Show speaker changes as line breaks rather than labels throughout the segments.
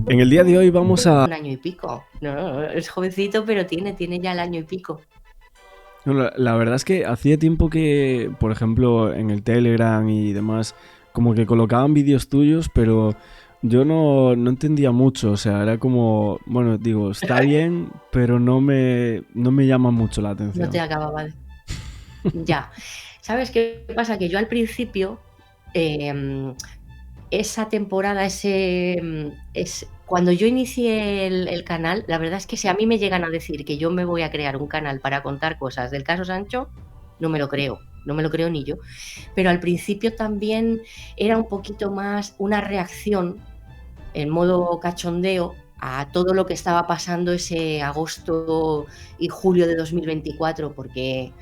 En el día de hoy vamos a...
Un año y pico. No, es jovencito, pero tiene ya el año y pico.
No, la verdad es que hacía tiempo que, por ejemplo, en el Telegram y demás, como que colocaban vídeos tuyos, pero yo no entendía mucho. O sea, era como, bueno, digo, está bien, pero no me llama mucho la
No te
atención.
acababa de... Ya. ¿Sabes qué pasa? Que yo al principio, em, esa temporada, cuando yo inicié el canal, la verdad es que si a mí me llegan a decir que yo me voy a crear un canal para contar cosas del caso Sancho, no me lo creo, no me lo creo ni yo. Pero al principio también era un poquito más una reacción en modo cachondeo a todo lo que estaba pasando ese agosto y julio de 2024, porque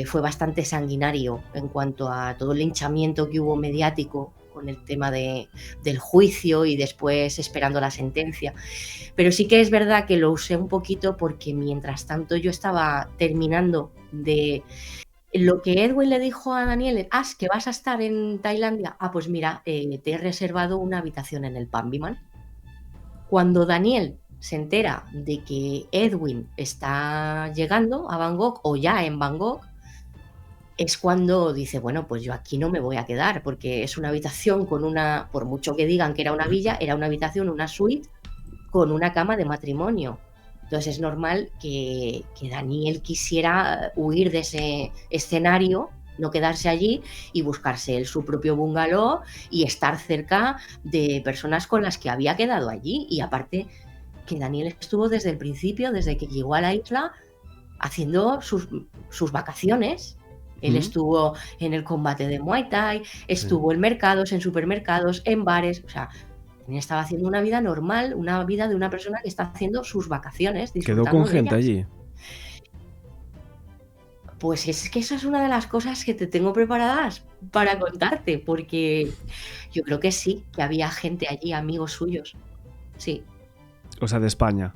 fue bastante sanguinario en cuanto a todo el linchamiento que hubo mediático con el tema del juicio y después esperando la sentencia. Pero sí que es verdad que lo usé un poquito porque mientras tanto yo estaba terminando de lo que Edwin le dijo a Daniel, que vas a estar en Tailandia. Pues mira, te he reservado una habitación en el Pambiman. Cuando Daniel se entera de que Edwin está llegando a Bangkok o ya en Bangkok, es cuando dice, bueno, pues yo aquí no me voy a quedar, porque es una habitación con una, por mucho que digan que era una villa, era una habitación, una suite, con una cama de matrimonio. Entonces es normal que Daniel quisiera huir de ese escenario, no quedarse allí y buscarse él su propio bungalow y estar cerca de personas con las que había quedado allí. Y aparte que Daniel estuvo desde el principio, desde que llegó a la isla, haciendo sus vacaciones. Él
¿Mm?
estuvo en el combate de Muay Thai,
Sí.
estuvo en mercados, en supermercados, en bares, o sea, estaba haciendo una vida normal, una vida de una persona que está haciendo sus vacaciones,
Quedó con
disfrutando de
gente
ellas.
allí.
Pues es que esa es una de las cosas que te tengo preparadas para contarte, porque yo creo que sí, que había gente allí, amigos suyos. Sí.
O sea, de España.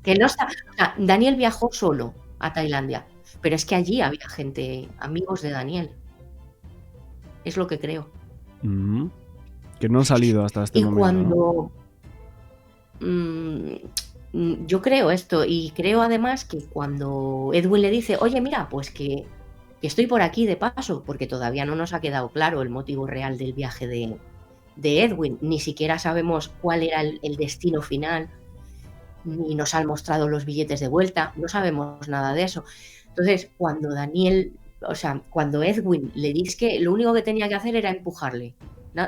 Que no está, o sea, Daniel viajó solo a Tailandia, pero es que allí había gente, amigos de Daniel, es lo que creo.
Mm. Que no han salido hasta este
Y
momento, ¿no?
cuando mm, yo creo esto, y creo además que cuando Edwin le dice, oye, mira, pues que estoy por aquí de paso, porque todavía no nos ha quedado claro el motivo real del viaje de Edwin, ni siquiera sabemos cuál era el destino final, ni nos han mostrado los billetes de vuelta, no sabemos nada de eso. Entonces, cuando Daniel, o sea, cuando Edwin le dice que lo único que tenía que hacer era empujarle.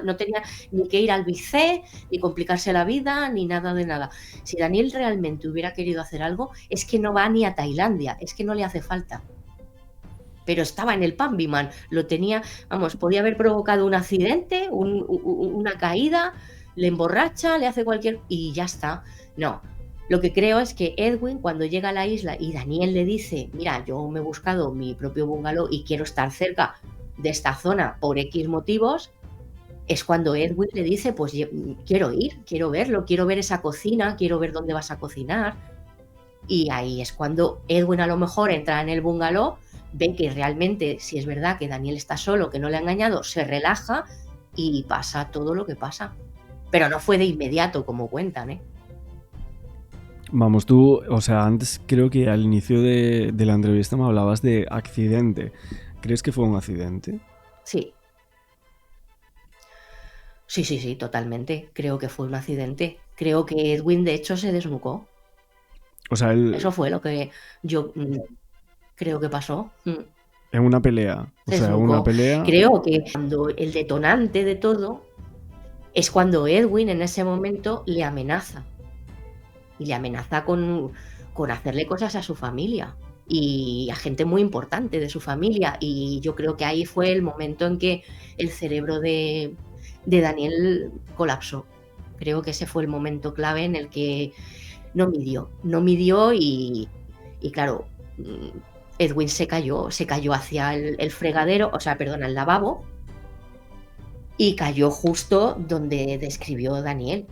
No tenía ni que ir al bicé, ni complicarse la vida, ni nada de nada. Si Daniel realmente hubiera querido hacer algo, es que no va ni a Tailandia, es que no le hace falta. Pero estaba en el Pambiman, lo tenía, vamos, podía haber provocado un accidente, una caída, le emborracha, le hace cualquier... y ya está. No, lo que creo es que Edwin, cuando llega a la isla y Daniel le dice, mira, yo me he buscado mi propio bungalow y quiero estar cerca de esta zona por X motivos, es cuando Edwin le dice, pues quiero ir, quiero verlo, quiero ver esa cocina, quiero ver dónde vas a cocinar. Y ahí es cuando Edwin a lo mejor entra en el bungalow, ve que realmente, si es verdad que Daniel está solo, que no le ha engañado, se relaja y pasa todo lo que pasa. Pero no fue de inmediato, como cuentan, ¿eh?
Vamos, tú, o sea, antes creo que al inicio de la entrevista me hablabas de accidente. ¿Crees que fue un accidente?
Sí, sí, totalmente. Creo que fue un accidente. Creo que Edwin, de hecho, se desnucó.
O sea, él
Eso fue lo que yo creo que pasó.
en una pelea. O
Se
sea, una
desnucó.
pelea.
Creo que cuando el detonante de todo es cuando Edwin en ese momento le amenaza. Y le amenaza con hacerle cosas a su familia y a gente muy importante de su familia. Y yo creo que ahí fue el momento en que el cerebro de Daniel colapsó. Creo que ese fue el momento clave en el que no midió y claro, Edwin se cayó hacia el fregadero, o sea, perdón, el lavabo, y cayó justo donde describió Daniel.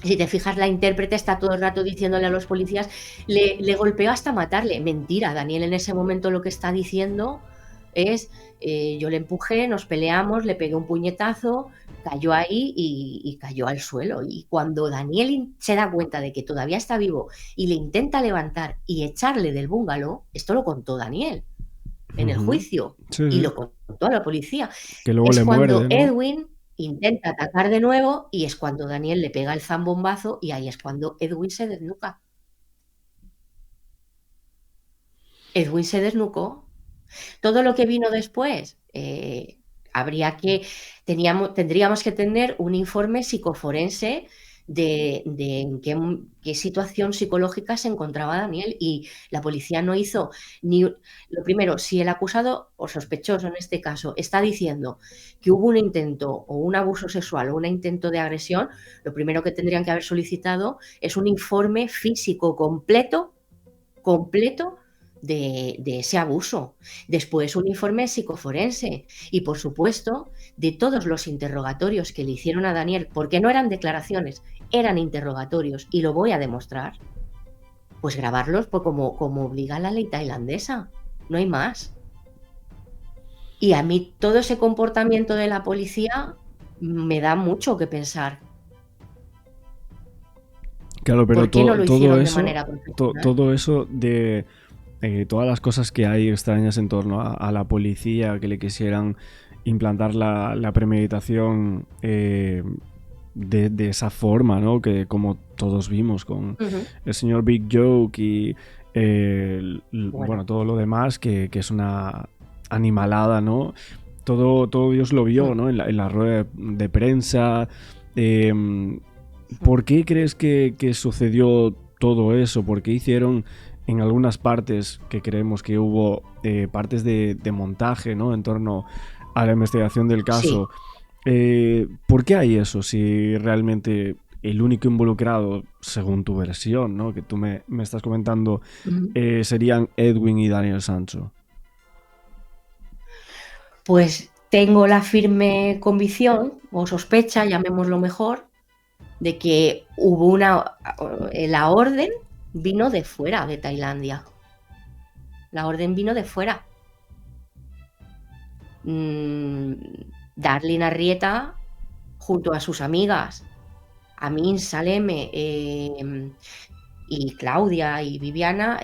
Si te fijas, la intérprete está todo el rato diciéndole a los policías, le golpeó hasta matarle. Mentira, Daniel en ese momento lo que está diciendo es, yo le empujé, nos peleamos, le pegué un puñetazo, cayó ahí y cayó al suelo. Y cuando Daniel se da cuenta de que todavía está vivo y le intenta levantar y echarle del bungalow, esto lo contó Daniel en el
Ujú.
juicio
Sí,
y
sí.
lo contó a la policía.
Que luego
Es
le
cuando
muerde, ¿no?
Edwin intenta atacar de nuevo y es cuando Daniel le pega el zambombazo y ahí es cuando Edwin se desnuca. Edwin se desnucó. Todo lo que vino después, tendríamos que tener un informe psicoforense de en qué situación psicológica se encontraba Daniel, y la policía no hizo ni... Lo primero, si el acusado o sospechoso en este caso está diciendo que hubo un intento o un abuso sexual o un intento de agresión, lo primero que tendrían que haber solicitado es un informe físico completo de ese abuso. Después un informe psicoforense y, por supuesto, de todos los interrogatorios que le hicieron a Daniel, porque no eran declaraciones, eran interrogatorios, y lo voy a demostrar, pues grabarlos como obliga la ley tailandesa. No hay más. Y a mí todo ese comportamiento de la policía me da mucho que pensar.
Claro, pero
¿Por qué no lo
todo
hicieron de
eso,
manera profesional?
todo eso de todas las cosas que hay extrañas en torno a la policía, que le quisieran implantar la premeditación de esa forma, ¿no? Que como todos vimos con
Ujú.
el señor Big Joke y
Bueno,
bueno, todo lo demás, que es una animalada, ¿no? Todo Dios lo vio,
mm,
¿no? En la rueda de prensa. ¿Por qué crees que sucedió todo eso? ¿Por qué hicieron en algunas partes que creemos que hubo partes de montaje, ¿no? En torno a la investigación del
sí.
caso? ¿Por qué hay eso? Si realmente el único involucrado, según tu versión, ¿no? Que tú me estás comentando,
Ujú.
serían Edwin y Daniel Sancho.
Pues tengo la firme convicción o sospecha, llamémoslo mejor, de que la orden vino de fuera de Tailandia. La orden vino de fuera. Mm, Darlene Arrieta, junto a sus amigas, Amin, Saleme, y Claudia y Viviana,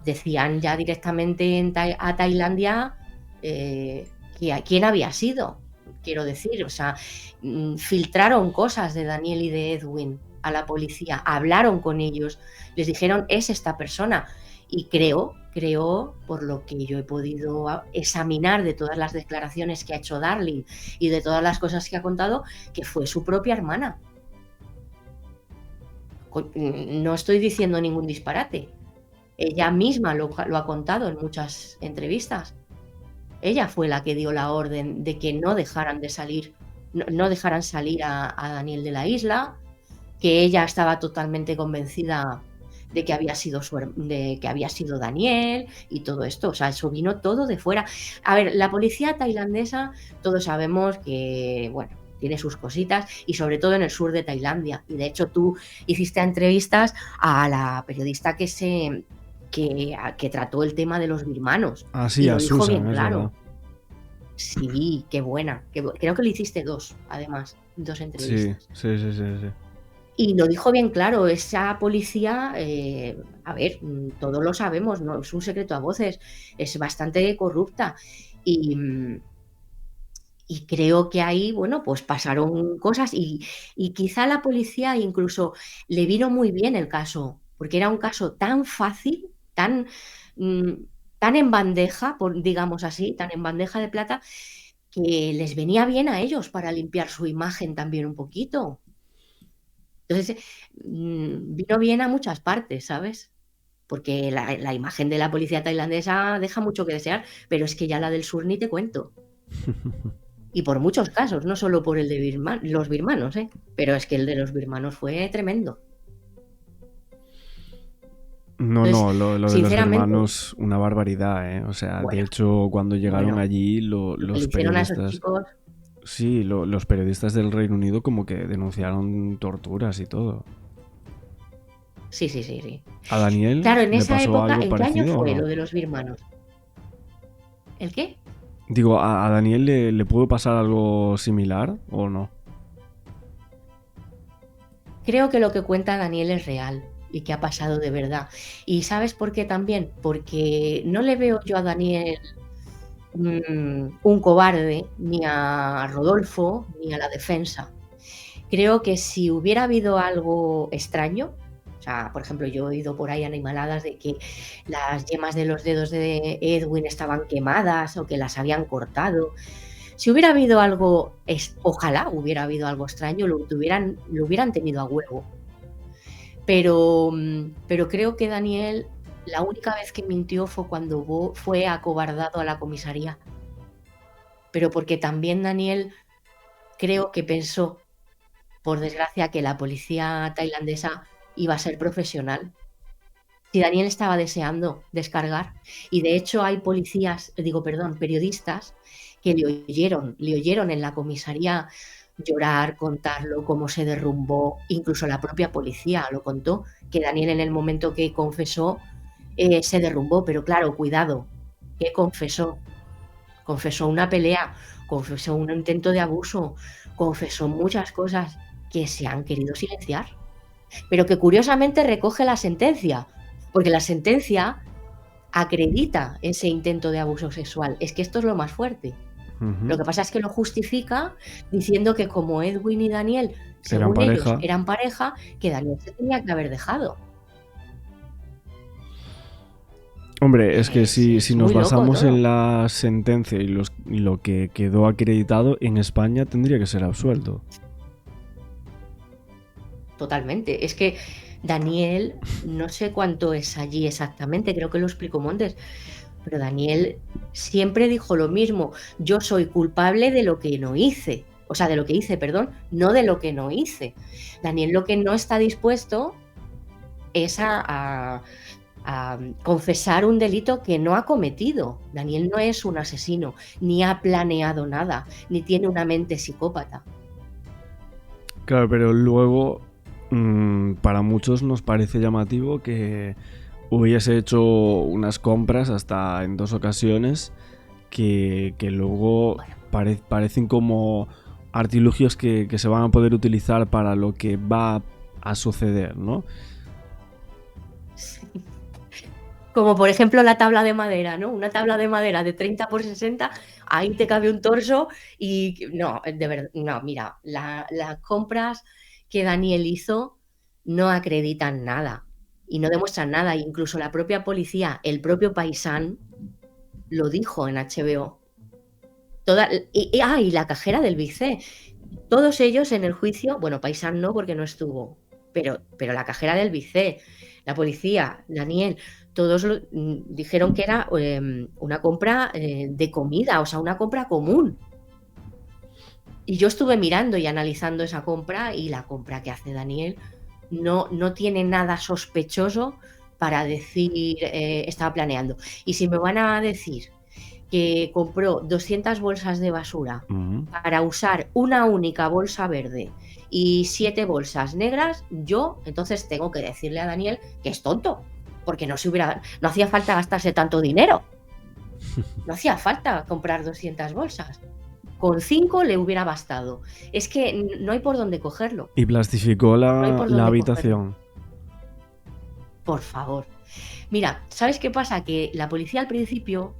decían ya directamente a Tailandia quién había sido. Quiero decir, o sea, filtraron cosas de Daniel y de Edwin a la policía, hablaron con ellos, les dijeron, es esta persona. Y creo, por lo que yo he podido examinar de todas las declaraciones que ha hecho Darlene y de todas las cosas que ha contado, que fue su propia hermana. No estoy diciendo ningún disparate. Ella misma lo ha contado en muchas entrevistas. Ella fue la que dio la orden de que no dejaran salir a Daniel de la isla, que ella estaba totalmente convencida de que había sido Daniel y todo esto. O sea, eso vino todo de fuera. A ver, la policía tailandesa, todos sabemos que, bueno, tiene sus cositas, y sobre todo en el sur de Tailandia. Y de hecho tú hiciste entrevistas a la periodista que trató el tema de los birmanos
Ah,
y
sí,
lo
a
dijo bien
Susan, es verdad.
claro. Sí, qué buena. Creo que le hiciste dos, además, dos
Sí,
entrevistas.
sí, sí, sí, sí.
Y lo dijo bien claro, esa policía, a ver, todos lo sabemos, no es un secreto a voces, es bastante corrupta. Y, y creo que ahí, bueno, pues pasaron cosas y quizá la policía incluso le vino muy bien el caso, porque era un caso tan fácil, mm, tan en bandeja, digamos así, tan en bandeja de plata, que les venía bien a ellos para limpiar su imagen también un poquito. Entonces, vino bien a muchas partes, ¿sabes? Porque la imagen de la policía tailandesa deja mucho que desear, pero es que ya la del sur ni te cuento. Y por muchos casos, no solo por el de los birmanos, ¿eh? Pero es que el de los birmanos fue tremendo.
No,
Entonces,
no, lo de los
sinceramente,
hermanos, una barbaridad, ¿eh? O sea, de
bueno,
hecho, cuando llegaron
bueno,
allí,
lo que le
los
hicieron a esos
periodistas,
chicos,
sí, los periodistas del Reino Unido como que denunciaron torturas y todo.
sí, sí, sí, sí.
¿A Daniel
Claro, en
le
esa
pasó
época,
algo
¿en qué año
parecido o
fue lo
no?
de los birmanos? ¿El qué?
Digo, ¿a Daniel le puede pasar algo similar o no?
Creo que lo que cuenta Daniel es real y que ha pasado de verdad. ¿Y sabes por qué también? Porque no le veo yo a Daniel un cobarde, ni a Rodolfo, ni a la defensa. Creo que si hubiera habido algo extraño, o sea, por ejemplo, yo he oído por ahí animaladas de que las yemas de los dedos de Edwin estaban quemadas o que las habían cortado. Si hubiera habido algo, ojalá hubiera habido algo extraño, lo hubieran tenido a huevo. Pero creo que Daniel, la única vez que mintió fue cuando fue acobardado a la comisaría. Pero porque también Daniel creo que pensó, por desgracia, que la policía tailandesa iba a ser profesional. Si Daniel estaba deseando descargar, y de hecho hay periodistas que le oyeron en la comisaría llorar, contarlo, cómo se derrumbó, incluso la propia policía lo contó, que Daniel en el momento que confesó se derrumbó, pero claro, cuidado, ¿qué confesó? Confesó una pelea, confesó un intento de abuso, confesó muchas cosas que se han querido silenciar, pero que curiosamente recoge la sentencia, porque la sentencia acredita ese intento de abuso sexual. Es que esto es lo más fuerte. Lo que pasa es que lo justifica diciendo que como Edwin y Daniel,
Eran
según ellos,
pareja.
eran pareja, que Daniel se tenía que haber dejado.
Hombre, es que si
Es
nos
muy loco
basamos en
todo.
la sentencia y lo que quedó acreditado, en España tendría que ser absuelto.
Totalmente. Es que Daniel, no sé cuánto es allí exactamente, creo que lo explicó Montes, pero Daniel siempre dijo lo mismo: yo soy culpable de lo que no hice. O sea, de lo que hice, perdón, no de lo que no hice. Daniel lo que no está dispuesto es a confesar un delito que no ha cometido. Daniel no es un asesino, ni ha planeado nada, ni tiene una mente psicópata.
Claro, pero luego para muchos nos parece llamativo que hubiese hecho unas compras hasta en 2 ocasiones que luego parecen como artilugios que se van a poder utilizar para lo que va a suceder, ¿no?
Sí. Como por ejemplo la tabla de madera, ¿no? Una tabla de madera de 30 por 60, ahí te cabe un torso y no, de verdad, no, mira, las compras que Daniel hizo no acreditan nada y no demuestran nada. Incluso la propia policía, el propio Paisán, lo dijo en HBO. Y la cajera del Big-C. Todos ellos en el juicio, bueno, Paisán no porque no estuvo, pero la cajera del Big-C, la policía, Daniel, todos dijeron que era una compra de comida, o sea, una compra común. Y yo estuve mirando y analizando esa compra y la compra que hace Daniel no tiene nada sospechoso para decir estaba planeando. Y si me van a decir que compró 200 bolsas de basura para usar una única bolsa verde y 7 bolsas negras, yo entonces tengo que decirle a Daniel que es tonto, porque no hacía falta gastarse tanto dinero. No hacía falta comprar 200 bolsas. Con 5 le hubiera bastado. Es que no hay por dónde cogerlo.
Y plastificó
No hay por
la
dónde cogerlo.
habitación.
Por favor. Mira, ¿sabes qué pasa? Que la policía al principio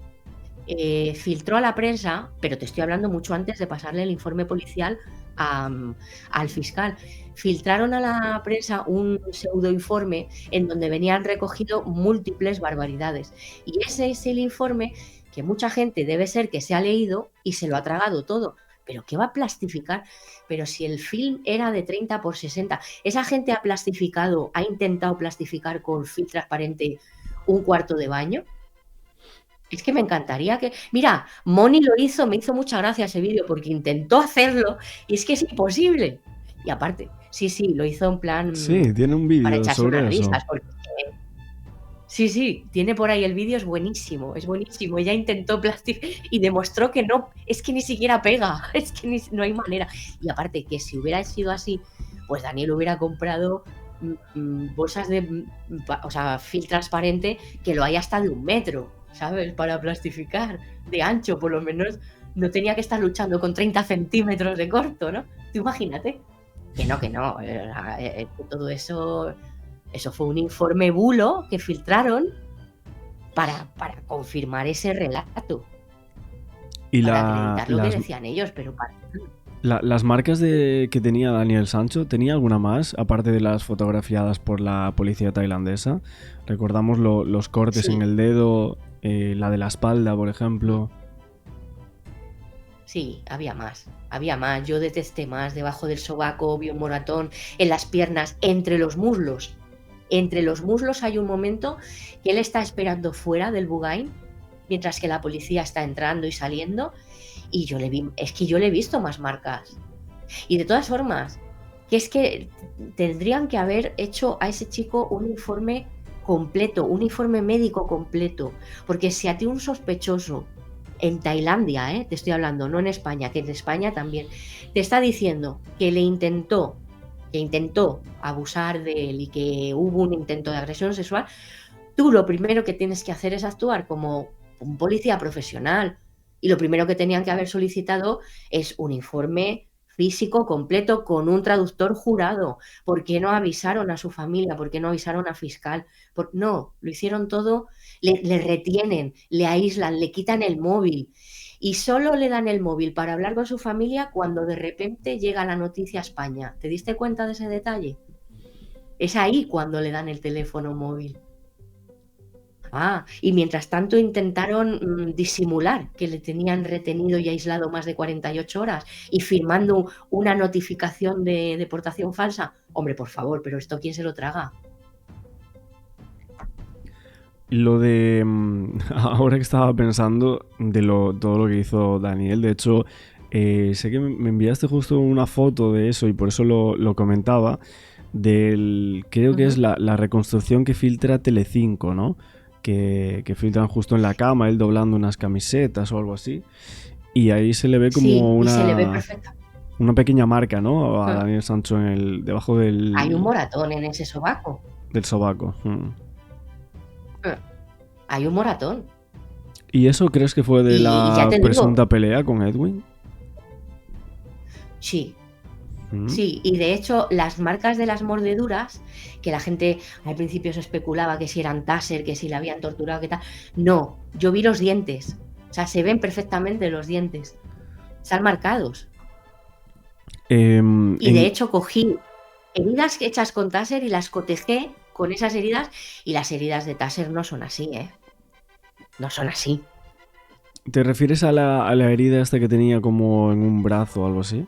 filtró a la prensa, pero te estoy hablando mucho antes de pasarle el informe policial al fiscal. Filtraron a la prensa un pseudoinforme en donde venían recogido múltiples barbaridades. Y ese es el informe que mucha gente debe ser que se ha leído y se lo ha tragado todo. ¿Pero qué va a plastificar? Pero si el film era de 30 por 60, esa gente ha plastificado, ha intentado plastificar con film transparente un cuarto de baño. Es que me encantaría que... Mira, Moni lo hizo, me hizo mucha gracia ese vídeo porque intentó hacerlo y es que es imposible. Y aparte, sí, lo hizo en
Sí,
plan
tiene un
para
vídeo
echarse unas
sobre eso.
risas. Sí, tiene por ahí el vídeo, es buenísimo. Ella intentó plastificar y demostró que no, es que ni siquiera pega, es que no hay manera. Y aparte, que si hubiera sido así, pues Daniel hubiera comprado bolsas de, o sea, film transparente que lo hay hasta de 1 metro. ¿sabes? Para plastificar de ancho, por lo menos no tenía que estar luchando con 30 centímetros de corto, ¿no? Tú imagínate. Que no, todo eso fue un informe bulo que filtraron para confirmar ese relato,
Y
para acreditar lo que decían ellos, pero para...
las marcas que tenía Daniel Sancho, ¿tenía alguna más, aparte de las fotografiadas por la policía tailandesa? Recordamos los cortes
Sí.
en el dedo, la de la espalda, por ejemplo.
Sí, había más. Yo detesté más. Debajo del sobaco vi un moratón, en las piernas, entre los muslos. Entre los muslos hay un momento que él está esperando fuera del Bugain, mientras que la policía está entrando y saliendo, y yo le he visto más marcas. Y de todas formas, que es que tendrían que haber hecho a ese chico un informe completo, un informe médico completo, porque si a ti un sospechoso en Tailandia, te estoy hablando, no en España, que en España también, te está diciendo que intentó abusar de él y que hubo un intento de agresión sexual, tú lo primero que tienes que hacer es actuar como un policía profesional. Y lo primero que tenían que haber solicitado es un informe físico completo con un traductor jurado. ¿Por qué no avisaron a su familia? ¿Por qué no avisaron a fiscal? No, lo hicieron todo, le retienen, le aíslan, le quitan el móvil. Y solo le dan el móvil para hablar con su familia cuando de repente llega la noticia a España. ¿Te diste cuenta de ese detalle? Es ahí cuando le dan el teléfono móvil. Y mientras tanto intentaron disimular que le tenían retenido y aislado más de 48 horas y firmando una notificación de deportación falsa. Hombre, por favor, pero ¿esto quién se lo traga?
Lo de... ahora que estaba pensando de todo lo que hizo Daniel, de hecho, sé que me enviaste justo una foto de eso y por eso lo comentaba, creo que es la reconstrucción que filtra Telecinco, ¿no? Que filtran justo en la cama, él doblando unas camisetas o algo así. Y ahí se le ve como
y se le ve perfectamente.
una pequeña marca, ¿no? A Daniel Sancho debajo del...
Hay un moratón en ese sobaco.
Del sobaco.
Hay un moratón.
¿Y eso crees que fue de la presunta pelea con Edwin?
Sí. Sí, y de hecho las marcas de las mordeduras, que la gente al principio se especulaba que si eran taser, que si la habían torturado, que tal. No, yo vi los dientes. O sea, se ven perfectamente los dientes. Están marcados. Y de hecho cogí heridas hechas con taser y las cotejé con esas heridas, y las heridas de taser no son así, No son así.
¿Te refieres a la herida esta que tenía como en un brazo o algo así?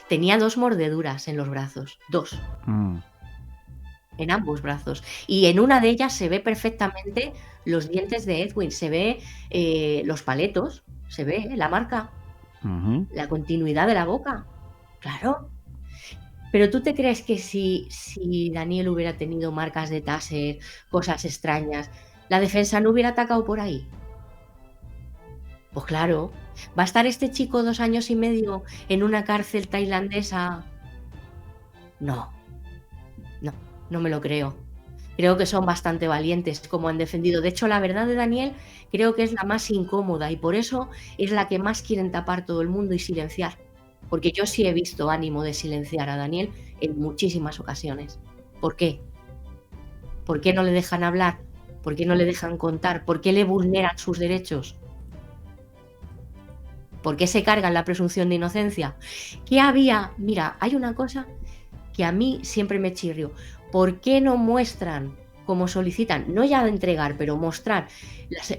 Tenía 2 mordeduras en los brazos, 2. En ambos brazos. Y en una de ellas se ve perfectamente los dientes de Edwin, se ve los paletos, se ve la marca, la continuidad de la boca. Claro. Pero ¿tú te crees que si Daniel hubiera tenido marcas de taser, cosas extrañas, la defensa no hubiera atacado por ahí? Pues claro. ¿Va a estar este chico 2 años y medio en una cárcel tailandesa? No, no me lo creo. Creo que son bastante valientes como han defendido. De hecho, la verdad de Daniel creo que es la más incómoda y por eso es la que más quieren tapar todo el mundo y silenciar. Porque yo sí he visto ánimo de silenciar a Daniel en muchísimas ocasiones. ¿Por qué? ¿Por qué no le dejan hablar? ¿Por qué no le dejan contar? ¿Por qué le vulneran sus derechos? ¿Por qué se cargan la presunción de inocencia? ¿Qué había? Mira, hay una cosa que a mí siempre me chirrió. ¿Por qué no muestran, como solicitan, no ya de entregar, pero mostrar?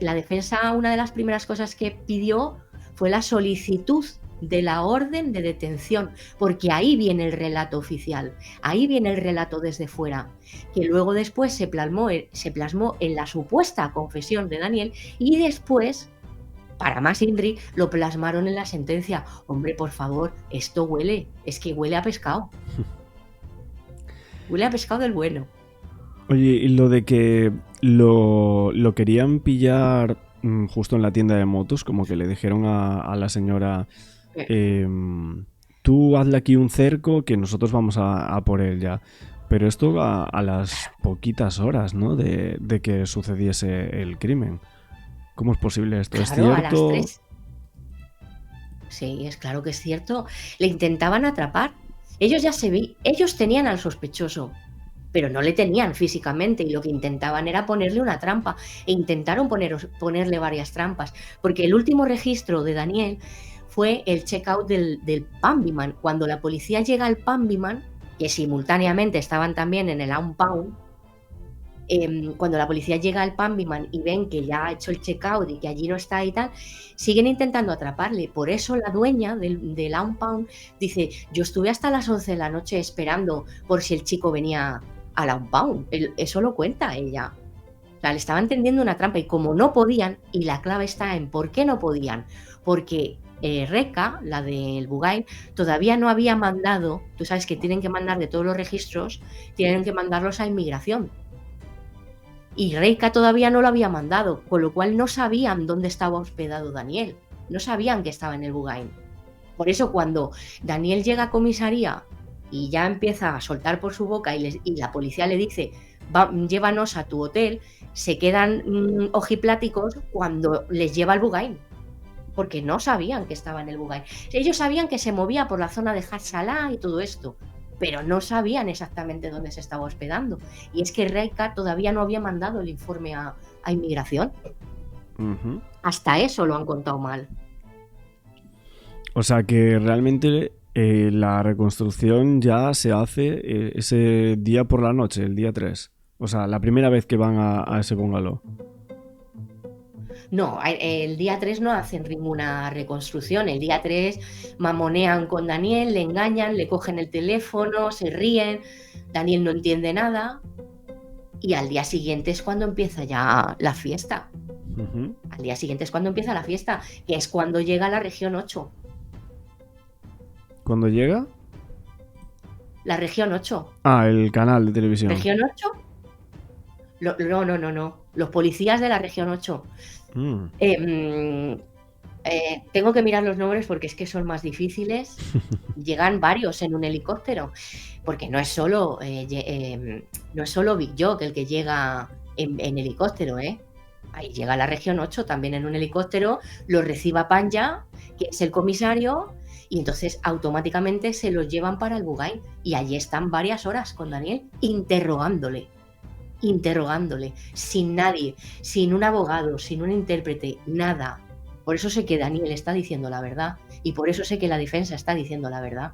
La defensa, una de las primeras cosas que pidió fue la solicitud de la orden de detención, porque ahí viene el relato oficial, ahí viene el relato desde fuera, que luego después se plasmó en la supuesta confesión de Daniel y después, para más INRI, lo plasmaron en la sentencia. Hombre, por favor, esto huele, es que huele a pescado. Huele a pescado del bueno.
Oye, y lo de que lo querían pillar justo en la tienda de motos, como que le dijeron a la señora, tú hazle aquí un cerco que nosotros vamos a por él ya. Pero esto a las poquitas horas, ¿no? De que sucediese el crimen. ¿Cómo es posible esto? ¿Es
Claro, a las
cierto?
3. Sí, es claro que es cierto. Le intentaban atrapar. Ellos tenían al sospechoso, pero no le tenían físicamente y lo que intentaban era ponerle una trampa e intentaron ponerle varias trampas, porque el último registro de Daniel fue el checkout del Panviman. Cuando la policía llega al Panviman, que simultáneamente estaban también en el Unpound, cuando la policía llega al Panviman y ven que ya ha hecho el checkout y que allí no está y tal, siguen intentando atraparle. Por eso la dueña del Unpound dice, yo estuve hasta las 11 de la noche esperando por si el chico venía al Unpound. Eso lo cuenta ella. O sea, le estaban tendiendo una trampa y como no podían, y la clave está en por qué no podían, porque Reca, la del Bugain, todavía no había mandado, tú sabes que tienen que mandar de todos los registros, tienen que mandarlos a inmigración. Y Reika todavía no lo había mandado, con lo cual no sabían dónde estaba hospedado Daniel. No sabían que estaba en el Bugain. Por eso cuando Daniel llega a comisaría y ya empieza a soltar por su boca y la policía le dice, llévanos a tu hotel, se quedan ojipláticos cuando les lleva al Bugain, porque no sabían que estaba en el Bugain. Ellos sabían que se movía por la zona de Hatsalah y todo esto, pero no sabían exactamente dónde se estaba hospedando. Y es que Reika todavía no había mandado el informe a inmigración.
Ujú.
Hasta eso lo han contado mal.
O sea que realmente la reconstrucción ya se hace ese día por la noche, el día 3. O sea, la primera vez que van a ese bungalow.
No, el día 3 no hacen ninguna reconstrucción. El día 3 mamonean con Daniel, le engañan, le cogen el teléfono, se ríen. Daniel no entiende nada. Y al día siguiente es cuando empieza ya la fiesta.
Ujú.
Al día siguiente es cuando empieza la fiesta, que es cuando llega la región 8.
¿Cuándo llega?
La región 8.
Ah, el canal de televisión.
¿Región 8? No. Los policías de la región 8.
Mm.
Tengo que mirar los nombres porque es que son más difíciles. Llegan varios en un helicóptero, porque no es solo Big Jock el que llega en helicóptero, ¿eh? Ahí llega la región 8 también en un helicóptero, lo reciba Panya, que es el comisario, y entonces automáticamente se los llevan para el Bugain y allí están varias horas con Daniel interrogándole, sin nadie, sin un abogado, sin un intérprete, nada. Por eso sé que Daniel está diciendo la verdad y por eso sé que la defensa está diciendo la verdad.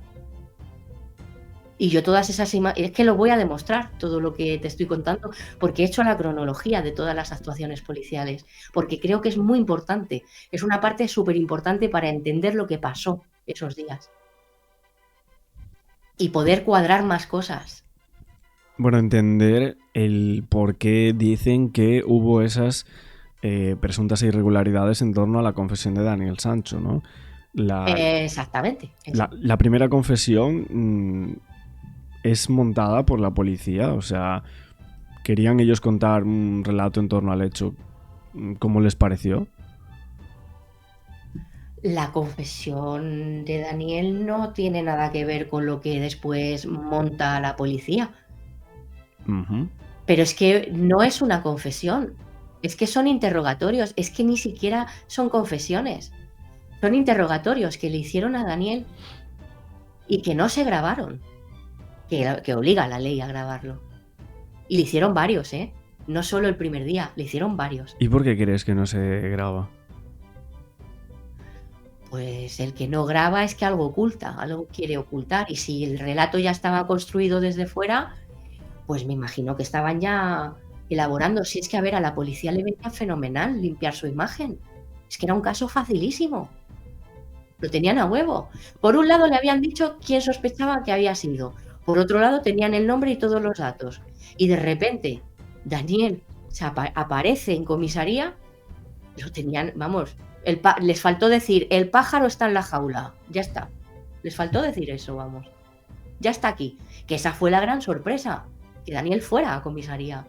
Y yo todas esas imágenes, es que lo voy a demostrar, todo lo que te estoy contando, porque he hecho la cronología de todas las actuaciones policiales, porque creo que es muy importante, es una parte súper importante para entender lo que pasó esos días y poder cuadrar más cosas.
Bueno, entender el por qué dicen que hubo esas presuntas irregularidades en torno a la confesión de Daniel Sancho, ¿no?
Exactamente.
La primera confesión es montada por la policía, o sea, querían ellos contar un relato en torno al hecho. ¿Cómo les pareció?
La confesión de Daniel no tiene nada que ver con lo que después monta la policía.
Uh-huh.
Pero es que no es una confesión, es que son interrogatorios, es que ni siquiera son confesiones. Son interrogatorios que le hicieron a Daniel y que no se grabaron, que obliga a la ley a grabarlo. Y le hicieron varios, ¿eh? No solo el primer día, le hicieron varios.
¿Y por qué crees que no se graba?
Pues el que no graba es que algo oculta, algo quiere ocultar. Y si el relato ya estaba construido desde fuera, pues me imagino que estaban ya elaborando. Si es que, a ver, a la policía le venía fenomenal limpiar su imagen. Es que era un caso facilísimo. Lo tenían a huevo. Por un lado le habían dicho quién sospechaba que había sido. Por otro lado tenían el nombre y todos los datos. Y de repente Daniel aparece en comisaría. Lo tenían, vamos, les faltó decir, el pájaro está en la jaula. Ya está. Les faltó decir eso, vamos. Ya está aquí. Que esa fue la gran sorpresa. Que Daniel fuera a comisaría.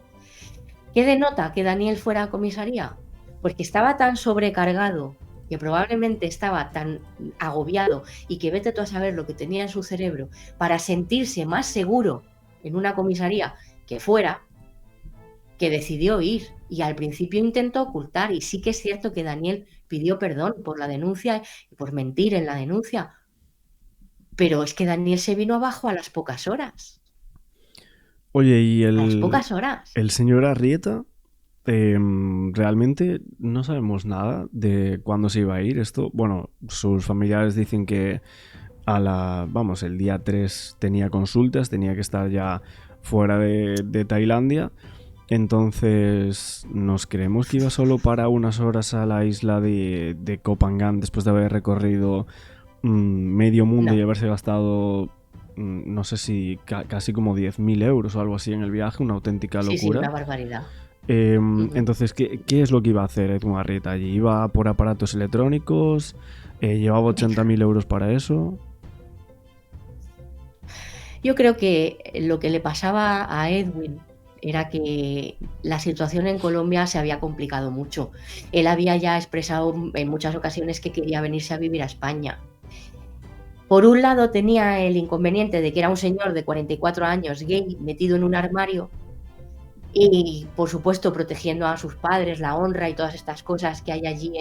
¿Qué denota que Daniel fuera a comisaría? Pues que estaba tan sobrecargado, que probablemente estaba tan agobiado y que vete tú a saber lo que tenía en su cerebro para sentirse más seguro en una comisaría que fuera, que decidió ir y al principio intentó ocultar, y sí que es cierto que Daniel pidió perdón por la denuncia y por mentir en la denuncia, pero es que Daniel se vino abajo a las pocas horas.
Oye, ¿y
A las pocas horas.
el señor Arrieta? Realmente no sabemos nada de cuándo se iba a ir esto. Bueno, sus familiares dicen que el día 3 tenía consultas, tenía que estar ya fuera de Tailandia. Entonces nos creemos que iba solo para unas horas a la isla de Koh Phangan después de haber recorrido medio mundo
No.
y haberse gastado, no sé si casi como 10.000 euros o algo así en el viaje, una auténtica
Sí,
locura.
una barbaridad. Ujú.
Entonces, ¿qué es lo que iba a hacer Edmund Arrieta allí? ¿Iba por aparatos electrónicos? ¿Llevaba 80.000 euros para eso?
Yo creo que lo que le pasaba a Edwin era que la situación en Colombia se había complicado mucho. Él había ya expresado en muchas ocasiones que quería venirse a vivir a España. Por un lado tenía el inconveniente de que era un señor de 44 años, gay, metido en un armario y, por supuesto, protegiendo a sus padres, la honra y todas estas cosas que hay allí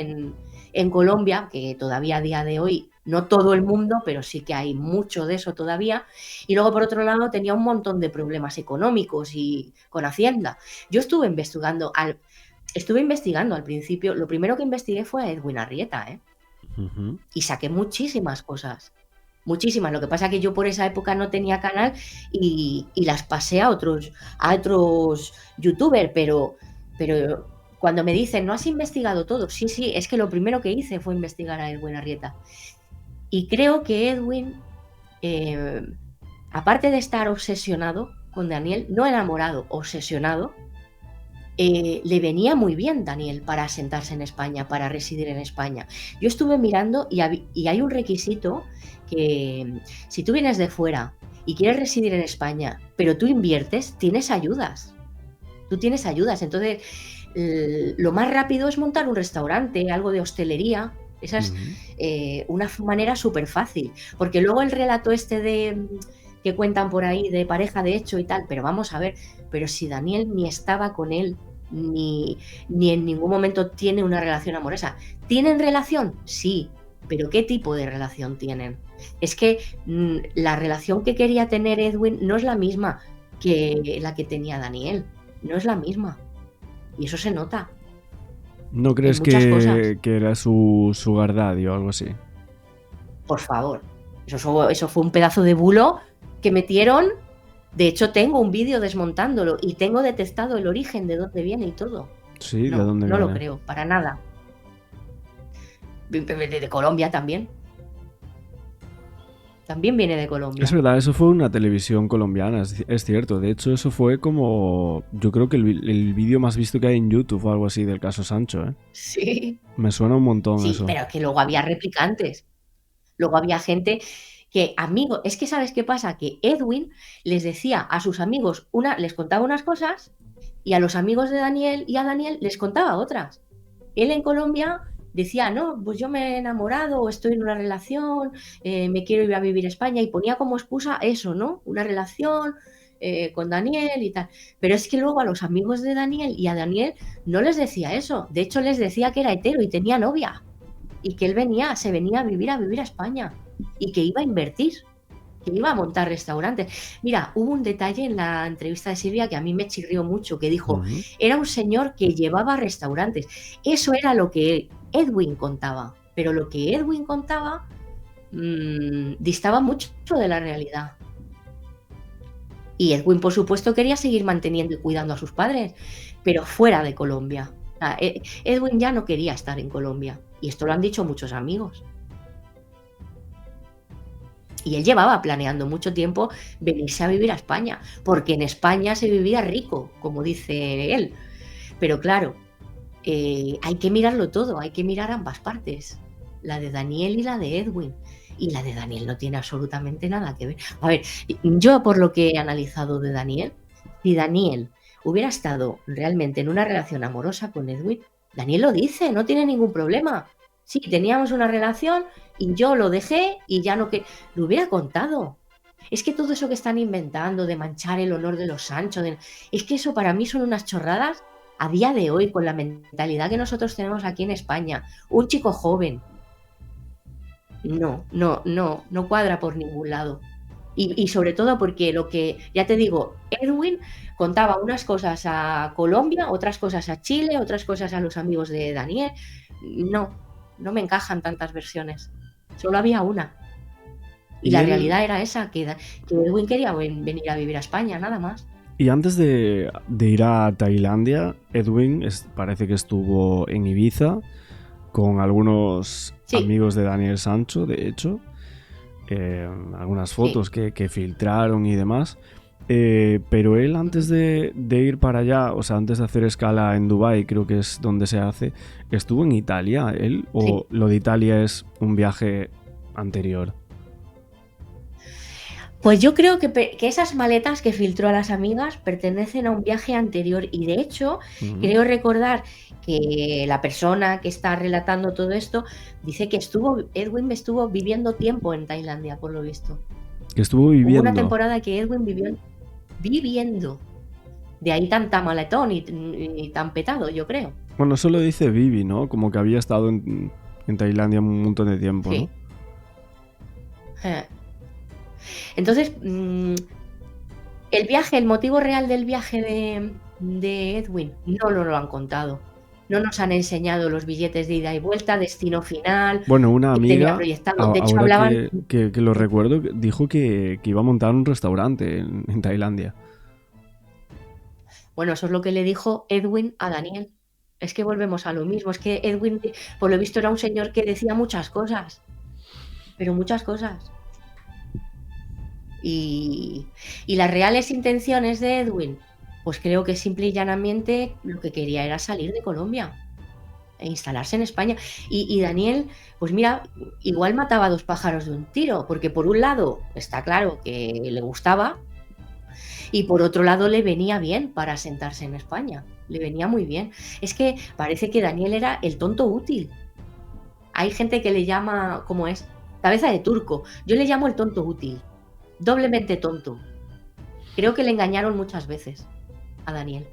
en Colombia, que todavía a día de hoy, no todo el mundo, pero sí que hay mucho de eso todavía. Y luego, por otro lado, tenía un montón de problemas económicos y con Hacienda. Yo estuve investigando al principio, lo primero que investigué fue a Edwin Arrieta,
Ujú.
y saqué muchísimas cosas. Muchísimas. Lo que pasa es que yo por esa época no tenía canal y las pasé a otros youtubers, pero cuando me dicen, ¿no has investigado todo? Sí, sí, es que lo primero que hice fue investigar a Edwin Arrieta. Y creo que Edwin, aparte de estar obsesionado con Daniel, no enamorado, obsesionado, le venía muy bien Daniel para asentarse en España, para residir en España. Yo estuve mirando y hay un requisito que si tú vienes de fuera y quieres residir en España, pero tú inviertes, tienes ayudas. Tú tienes ayudas. Entonces, lo más rápido es montar un restaurante, algo de hostelería. Esa es una manera súper fácil. Porque luego el relato que cuentan por ahí de pareja de hecho y tal, pero vamos a ver, pero si Daniel ni estaba con él, ni en ningún momento tiene una relación amorosa. ¿Tienen relación? Sí, pero ¿qué tipo de relación tienen? Es que la relación que quería tener Edwin no es la misma que la que tenía Daniel, no es la misma. Y eso se nota
¿No
en
crees
muchas cosas.
que era su sugar daddy o algo así?
Por favor, eso fue un pedazo de bulo que metieron. De hecho, tengo un vídeo desmontándolo y tengo detectado el origen de dónde viene y todo.
Sí, ¿de
No,
dónde
no lo
viene?
creo, para nada. De Colombia también. También viene de
Es
Colombia.
verdad, eso fue una televisión colombiana, es cierto. De hecho, eso fue como, yo creo que el vídeo más visto que hay en YouTube o algo así del caso Sancho, ¿eh?
Sí,
Me suena un montón
sí,
eso.
pero que luego había replicantes. Luego había gente es que ¿sabes qué pasa? Que Edwin les decía a sus amigos, les contaba unas cosas y a los amigos de Daniel y a Daniel les contaba otras. Él en Colombia decía, no, pues yo me he enamorado o estoy en una relación, me quiero ir a vivir a España, y ponía como excusa eso, ¿no? Una relación con Daniel y tal. Pero es que luego a los amigos de Daniel y a Daniel no les decía eso. De hecho, les decía que era hetero y tenía novia y que él se venía a vivir a España y que iba a invertir, que iba a montar restaurantes. Mira, hubo un detalle en la entrevista de Silvia que a mí me chirrió mucho, que dijo,
Ujú.
era un señor que llevaba restaurantes. Eso era lo que Edwin contaba, pero lo que Edwin contaba distaba mucho de la realidad. Y Edwin, por supuesto, quería seguir manteniendo y cuidando a sus padres, pero fuera de Colombia. O sea, Edwin ya no quería estar en Colombia. Y esto lo han dicho muchos amigos. Y él llevaba planeando mucho tiempo venirse a vivir a España, porque en España se vivía rico, como dice él. Pero claro, hay que mirarlo todo, hay que mirar ambas partes, la de Daniel y la de Edwin. Y la de Daniel no tiene absolutamente nada que ver. A ver, yo por lo que he analizado de Daniel, si Daniel hubiera estado realmente en una relación amorosa con Edwin, Daniel lo dice, no tiene ningún problema. Sí, teníamos una relación y yo lo dejé y ya no que lo hubiera contado. Es que todo eso que están inventando de manchar el honor de los Sancho, es que eso para mí son unas chorradas a día de hoy, con la mentalidad que nosotros tenemos aquí en España. Un chico joven, no, no, no, no cuadra por ningún lado. Y sobre todo porque lo que, ya te digo, Edwin contaba unas cosas a Colombia, otras cosas a Chile, otras cosas a los amigos de Daniel. No, no me encajan tantas versiones. Solo había una. Y
Y
la
él,
realidad era esa, que Edwin quería venir a vivir a España, nada más.
y antes de ir a Tailandia, Edwin parece que estuvo en Ibiza con algunos
Sí,
amigos de Daniel Sancho, de hecho. Algunas
sí.
fotos que filtraron y demás. Pero él antes
Ujú.
de ir para allá, o sea, antes de hacer escala en Dubái, creo que es donde se hace, ¿estuvo en Italia él?
Sí.
¿O lo de Italia es un viaje anterior?
Pues yo creo que esas maletas que filtró a las amigas pertenecen a un viaje anterior y de hecho
Ujú.
creo recordar que la persona que está relatando todo esto dice que Edwin estuvo viviendo tiempo en Tailandia, por lo visto.
Que estuvo
Hubo una
viviendo.
temporada que Edwin viviendo. De ahí tanta maletón y tan petado, yo creo.
Bueno, eso lo dice Vivi, ¿no? Como que había estado en Tailandia un montón de tiempo, ¿no?
Sí. Eh. Entonces, el viaje, el motivo real del viaje de Edwin, no nos lo han contado. No nos han enseñado los billetes de ida y vuelta, destino final,
Bueno, una
qué tenía
amiga,
proyectado. De hecho,
ahora
hablaban.
que lo recuerdo, dijo que iba a montar un restaurante en Tailandia.
Bueno, eso es lo que le dijo Edwin a Daniel. Es que volvemos a lo mismo. Es que Edwin, por lo visto, era un señor que decía muchas cosas, pero muchas cosas. Y, y las reales intenciones de Edwin, pues creo que simple y llanamente lo que quería era salir de Colombia e instalarse en España. Y Daniel, pues mira, igual mataba a dos pájaros de un tiro, porque por un lado está claro que le gustaba y por otro lado le venía bien para asentarse en España, le venía muy bien. Es que parece que Daniel era el tonto útil. Hay gente que le llama, ¿cómo es? Cabeza de turco. Yo le llamo el tonto útil, doblemente tonto. Creo que le engañaron muchas veces a Daniel.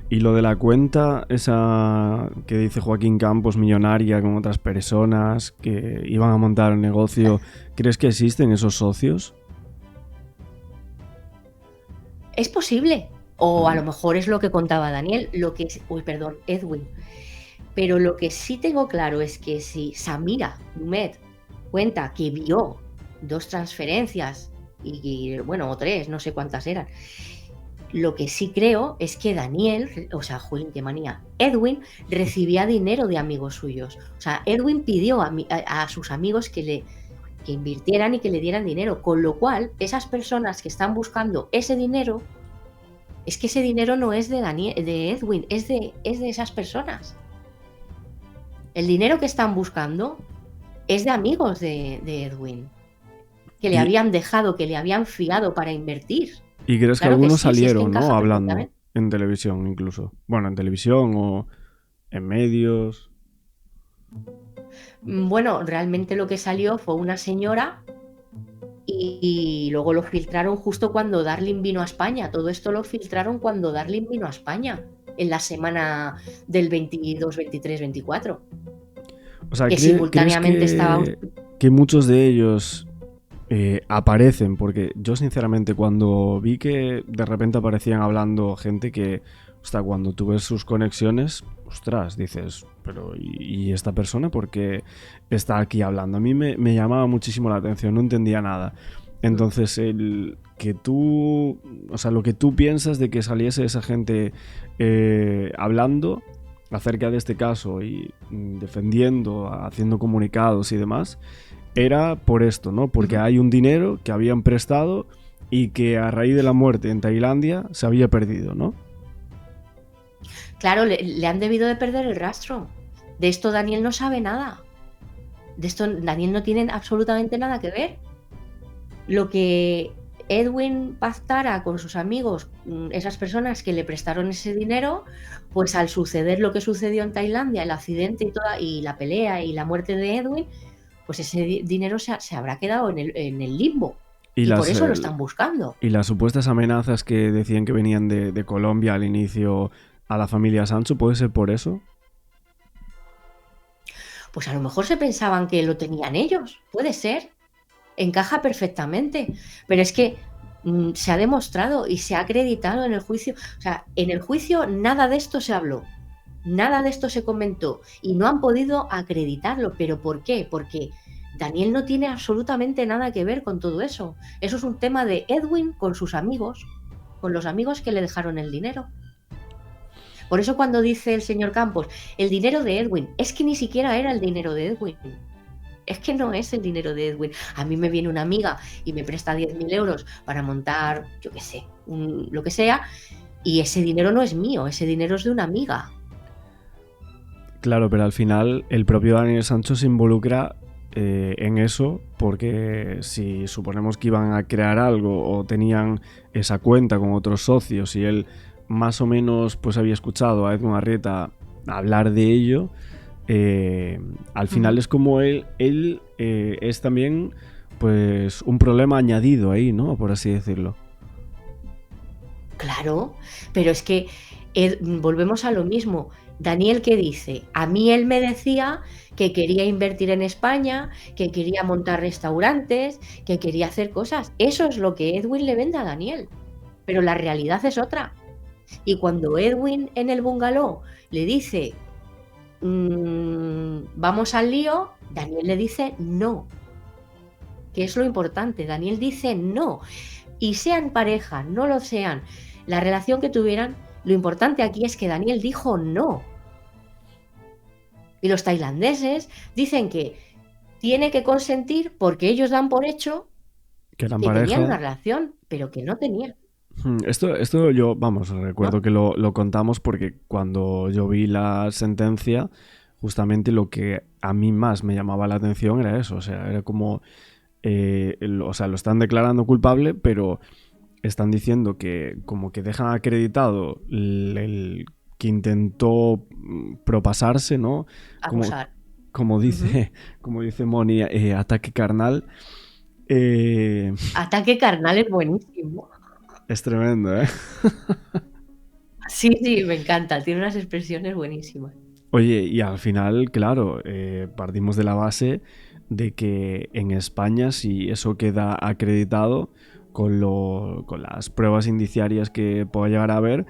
Y lo de la cuenta, esa que dice Joaquín Campos, millonaria con otras personas que iban a montar un negocio, ¿crees que existen esos socios?
Es posible, o a
Mm.
lo mejor es lo que contaba Daniel, lo que es, uy, perdón, Edwin. Pero lo que sí tengo claro es que si Samira Lumet cuenta que vio 2 transferencias bueno, o 3, no sé cuántas eran. Lo que sí creo es que Daniel, o sea, jolín, qué manía, Edwin recibía dinero de amigos suyos. O sea, Edwin pidió a sus amigos que invirtieran y que le dieran dinero, con lo cual esas personas que están buscando ese dinero, es que ese dinero no es de Edwin, es de esas personas. El dinero que están buscando es de amigos de Edwin, que le
Y,
habían dejado, que le habían fiado para invertir.
y crees que
Claro que
algunos
sí, si es que
salieron, ¿no?
encaja
Hablando
perfectamente.
en televisión incluso. Bueno, en televisión o en medios.
Bueno, realmente lo que salió fue una señora y luego lo filtraron justo cuando Darling vino a España. Todo esto lo filtraron cuando Darling vino a España, en la semana del 22, 23, 24,
O sea,
que
¿crees
simultáneamente estaba.
que muchos de ellos aparecen? Porque yo sinceramente cuando vi que de repente aparecían hablando gente que, hasta cuando tú ves sus conexiones, ostras, dices, pero ¿y esta persona por qué está aquí hablando? A mí me llamaba muchísimo la atención, no entendía nada. Entonces, el que tú, o sea, lo que tú piensas de que saliese esa gente hablando acerca de este caso y defendiendo, haciendo comunicados y demás, era por esto, ¿no? Porque
Ujú.
hay un dinero que habían prestado y que a raíz de la muerte en Tailandia se había perdido, ¿no?
Claro, le han debido de perder el rastro. De esto Daniel no sabe nada. De esto Daniel no tiene absolutamente nada que ver. Lo que Edwin pactara con sus amigos, esas personas que le prestaron ese dinero, pues al suceder lo que sucedió en Tailandia, el accidente y la pelea y la muerte de Edwin, pues ese dinero se habrá quedado en el limbo.
Y
Y por
las,
eso lo están buscando.
y las supuestas amenazas que decían que venían de Colombia al inicio a la familia Sancho, ¿puede ser por eso?
Pues a lo mejor se pensaban que lo tenían ellos, puede ser, encaja perfectamente, pero es que se ha demostrado y se ha acreditado en el juicio, o sea, en el juicio nada de esto se habló, nada de esto se comentó y no han podido acreditarlo, pero ¿por qué? Porque Daniel no tiene absolutamente nada que ver con todo eso. Eso es un tema de Edwin con sus amigos, con los amigos que le dejaron el dinero. Por eso cuando dice el señor Campos, el dinero de Edwin, es que ni siquiera era el dinero de Edwin. Es que no es el dinero de Edwin. A mí me viene una amiga y me presta 10.000 euros para montar, yo qué sé, lo que sea, y ese dinero no es mío, ese dinero es de una amiga.
Claro, pero al final el propio Daniel Sancho se involucra en eso porque si suponemos que iban a crear algo o tenían esa cuenta con otros socios y él más o menos pues había escuchado a Edwin Arrieta hablar de ello, al final es como él es también pues un problema añadido ahí, ¿no? Por así decirlo.
Claro, pero es que volvemos a lo mismo. Daniel, ¿qué dice? A mí él me decía que quería invertir en España, que quería montar restaurantes, que quería hacer cosas. Eso es lo que Edwin le vende a Daniel, pero la realidad es otra. Y cuando Edwin en el bungalow le dice, vamos al lío, Daniel le dice no, que es lo importante. Daniel dice no. Y sean pareja, no lo sean, la relación que tuvieran, lo importante aquí es que Daniel dijo no. Y los tailandeses dicen que tiene que consentir porque ellos dan por hecho
Que eran
que tenían
pareja.
una relación, pero que no tenían.
Esto yo, vamos, recuerdo
¿No?
que lo contamos porque cuando yo vi la sentencia, justamente lo que a mí más me llamaba la atención era eso, o sea, era como, o sea, lo están declarando culpable, pero están diciendo que como que dejan acreditado el que intentó propasarse, ¿no? Como,
Abusar.
como dice, como dice Moni, ataque carnal.
Ataque carnal es buenísimo.
Es tremendo, ¿eh?
Sí, sí, me encanta. Tiene unas expresiones buenísimas.
Oye, y al final, claro, partimos de la base de que en España, si eso queda acreditado con las pruebas indiciarias que pueda llegar a haber,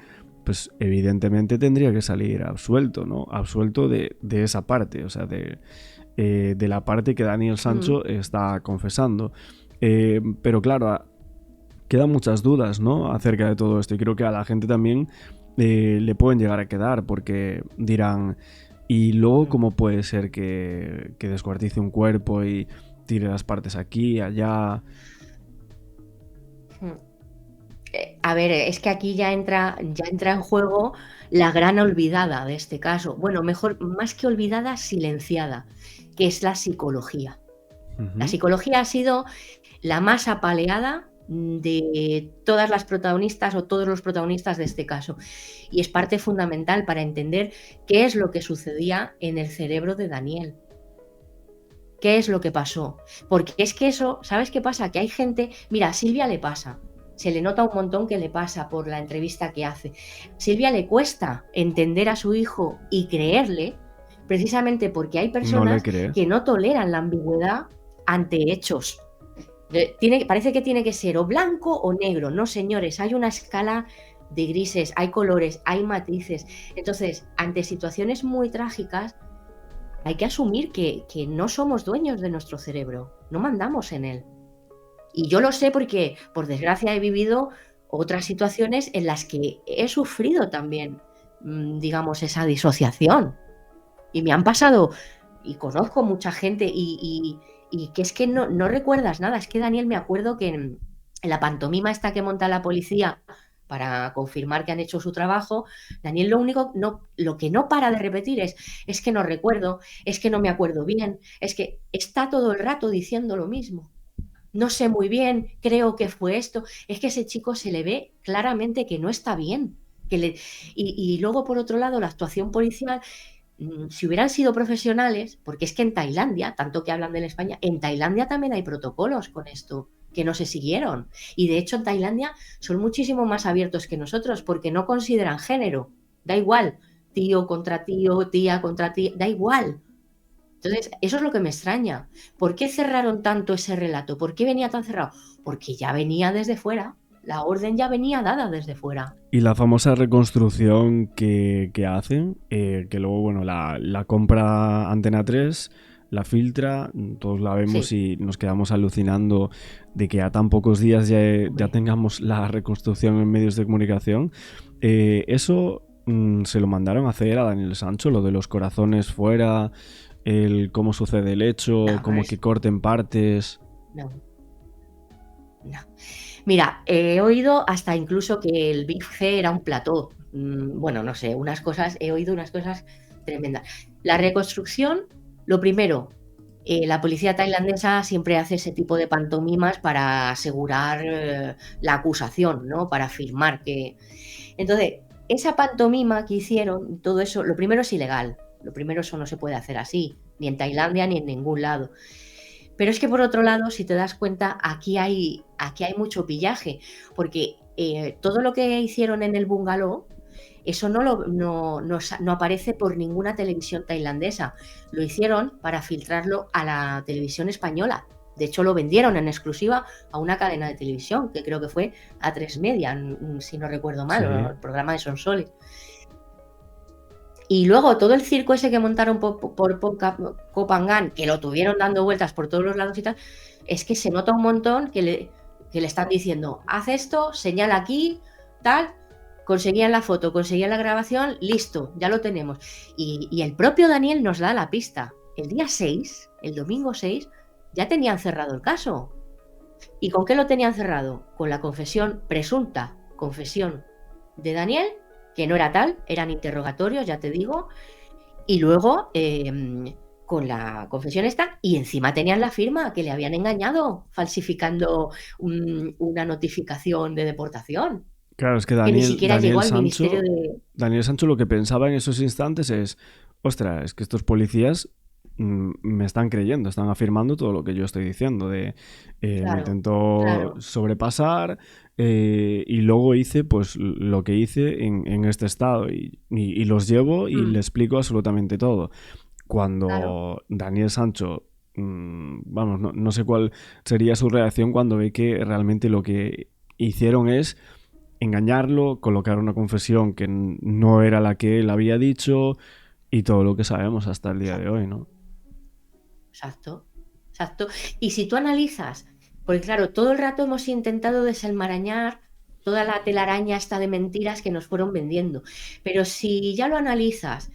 pues evidentemente tendría que salir absuelto, ¿no? Absuelto de esa parte, o sea, de la parte que Daniel Sancho está confesando. Pero claro, quedan muchas dudas, ¿no? Acerca de todo esto y creo que a la gente también le pueden llegar a quedar porque dirán, ¿y luego cómo puede ser que descuartice un cuerpo y tire las partes aquí, allá?
A ver, es que aquí ya entra en juego la gran olvidada de este caso. Bueno, mejor, más que olvidada, silenciada, que es la psicología. La psicología ha sido la más apaleada de todas las protagonistas o todos los protagonistas de este caso. Y es parte fundamental para entender qué es lo que sucedía en el cerebro de Daniel. ¿Qué es lo que pasó? Porque es que eso, ¿sabes qué pasa? Que hay gente, mira, a Silvia le pasa, se le nota un montón que le pasa por la entrevista que hace. Silvia le cuesta entender a su hijo y creerle, precisamente porque hay personas que no toleran la ambigüedad ante hechos. Parece que tiene que ser o blanco o negro. No, señores, hay una escala de grises, hay colores, hay matices. Entonces, ante situaciones muy trágicas, hay que asumir que no somos dueños de nuestro cerebro, no mandamos en él. Y yo lo sé porque, por desgracia, he vivido otras situaciones en las que he sufrido también, digamos, esa disociación. Y me han pasado, y conozco mucha gente, y que es que no recuerdas nada. Es que, Daniel, me acuerdo que en la pantomima esta que monta la policía para confirmar que han hecho su trabajo, Daniel lo que no para de repetir es que no recuerdo, es que no me acuerdo bien, es que está todo el rato diciendo lo mismo. No sé muy bien, creo que fue esto. Es que ese chico se le ve claramente que no está bien. Y luego, por otro lado, la actuación policial si hubieran sido profesionales, porque es que en Tailandia, tanto que hablan de la España, en Tailandia también hay protocolos con esto que no se siguieron. Y de hecho en Tailandia son muchísimo más abiertos que nosotros porque no consideran género. Da igual, tío contra tío, tía contra tía, da igual. Entonces, eso es lo que me extraña. ¿Por qué cerraron tanto ese relato? ¿Por qué venía tan cerrado? Porque ya venía desde fuera. La orden ya venía dada desde fuera.
Y la famosa reconstrucción que hacen, que luego, bueno, la compra Antena 3, la filtra, todos la vemos
Sí,
y nos quedamos alucinando de que a tan pocos días ya
hombre,
tengamos la reconstrucción en medios de comunicación. Eso se lo mandaron a hacer a Daniel Sancho, lo de los corazones fuera, el cómo sucede el hecho,
no, pero
como que corten partes.
no, no. Mira, he oído hasta incluso que el Big C era un plató. Bueno, no sé, he oído unas cosas tremendas. La reconstrucción, lo primero, la policía tailandesa siempre hace ese tipo de pantomimas para asegurar la acusación, ¿no? Para afirmar que... Entonces, esa pantomima que hicieron, todo eso, lo primero es ilegal. Lo primero, eso no se puede hacer así, ni en Tailandia ni en ningún lado. Pero es que por otro lado, si te das cuenta, aquí hay mucho pillaje, porque todo lo que hicieron en el bungalow, eso no aparece por ninguna televisión tailandesa. Lo hicieron para filtrarlo a la televisión española. De hecho, lo vendieron en exclusiva a una cadena de televisión, que creo que fue A3 Media, si no recuerdo mal, o
Sí.
el programa de Sonsoles. Y luego todo el circo ese que montaron por Kopangan, que lo tuvieron dando vueltas por todos los lados y tal, es que se nota un montón que le están diciendo, haz esto, señala aquí, tal, conseguían la foto, conseguían la grabación, listo, ya lo tenemos. Y el propio Daniel nos da la pista. El día 6, el domingo 6, ya tenían cerrado el caso. ¿Y con qué lo tenían cerrado? Con la presunta confesión de Daniel, que no era tal, eran interrogatorios, ya te digo, y luego con la confesión esta, y encima tenían la firma que le habían engañado, falsificando una notificación de deportación,
Claro, es que
que ni siquiera llegó al Ministerio de...
Daniel Sancho lo que pensaba en esos instantes es, ostras, es que estos policías me están creyendo, están afirmando todo lo que yo estoy diciendo, me
Claro,
intentó
claro.
sobrepasar y luego hice pues lo que hice en este estado y los llevo y le explico absolutamente todo.
Claro.
Cuando Daniel Sancho, vamos, no sé cuál sería su reacción cuando ve que realmente lo que hicieron es engañarlo, colocar una confesión que no era la que él había dicho y todo lo que sabemos hasta el día de hoy, ¿no?
Exacto, exacto. Y si tú analizas, porque claro, todo el rato hemos intentado desenmarañar toda la telaraña esta de mentiras que nos fueron vendiendo, pero si ya lo analizas,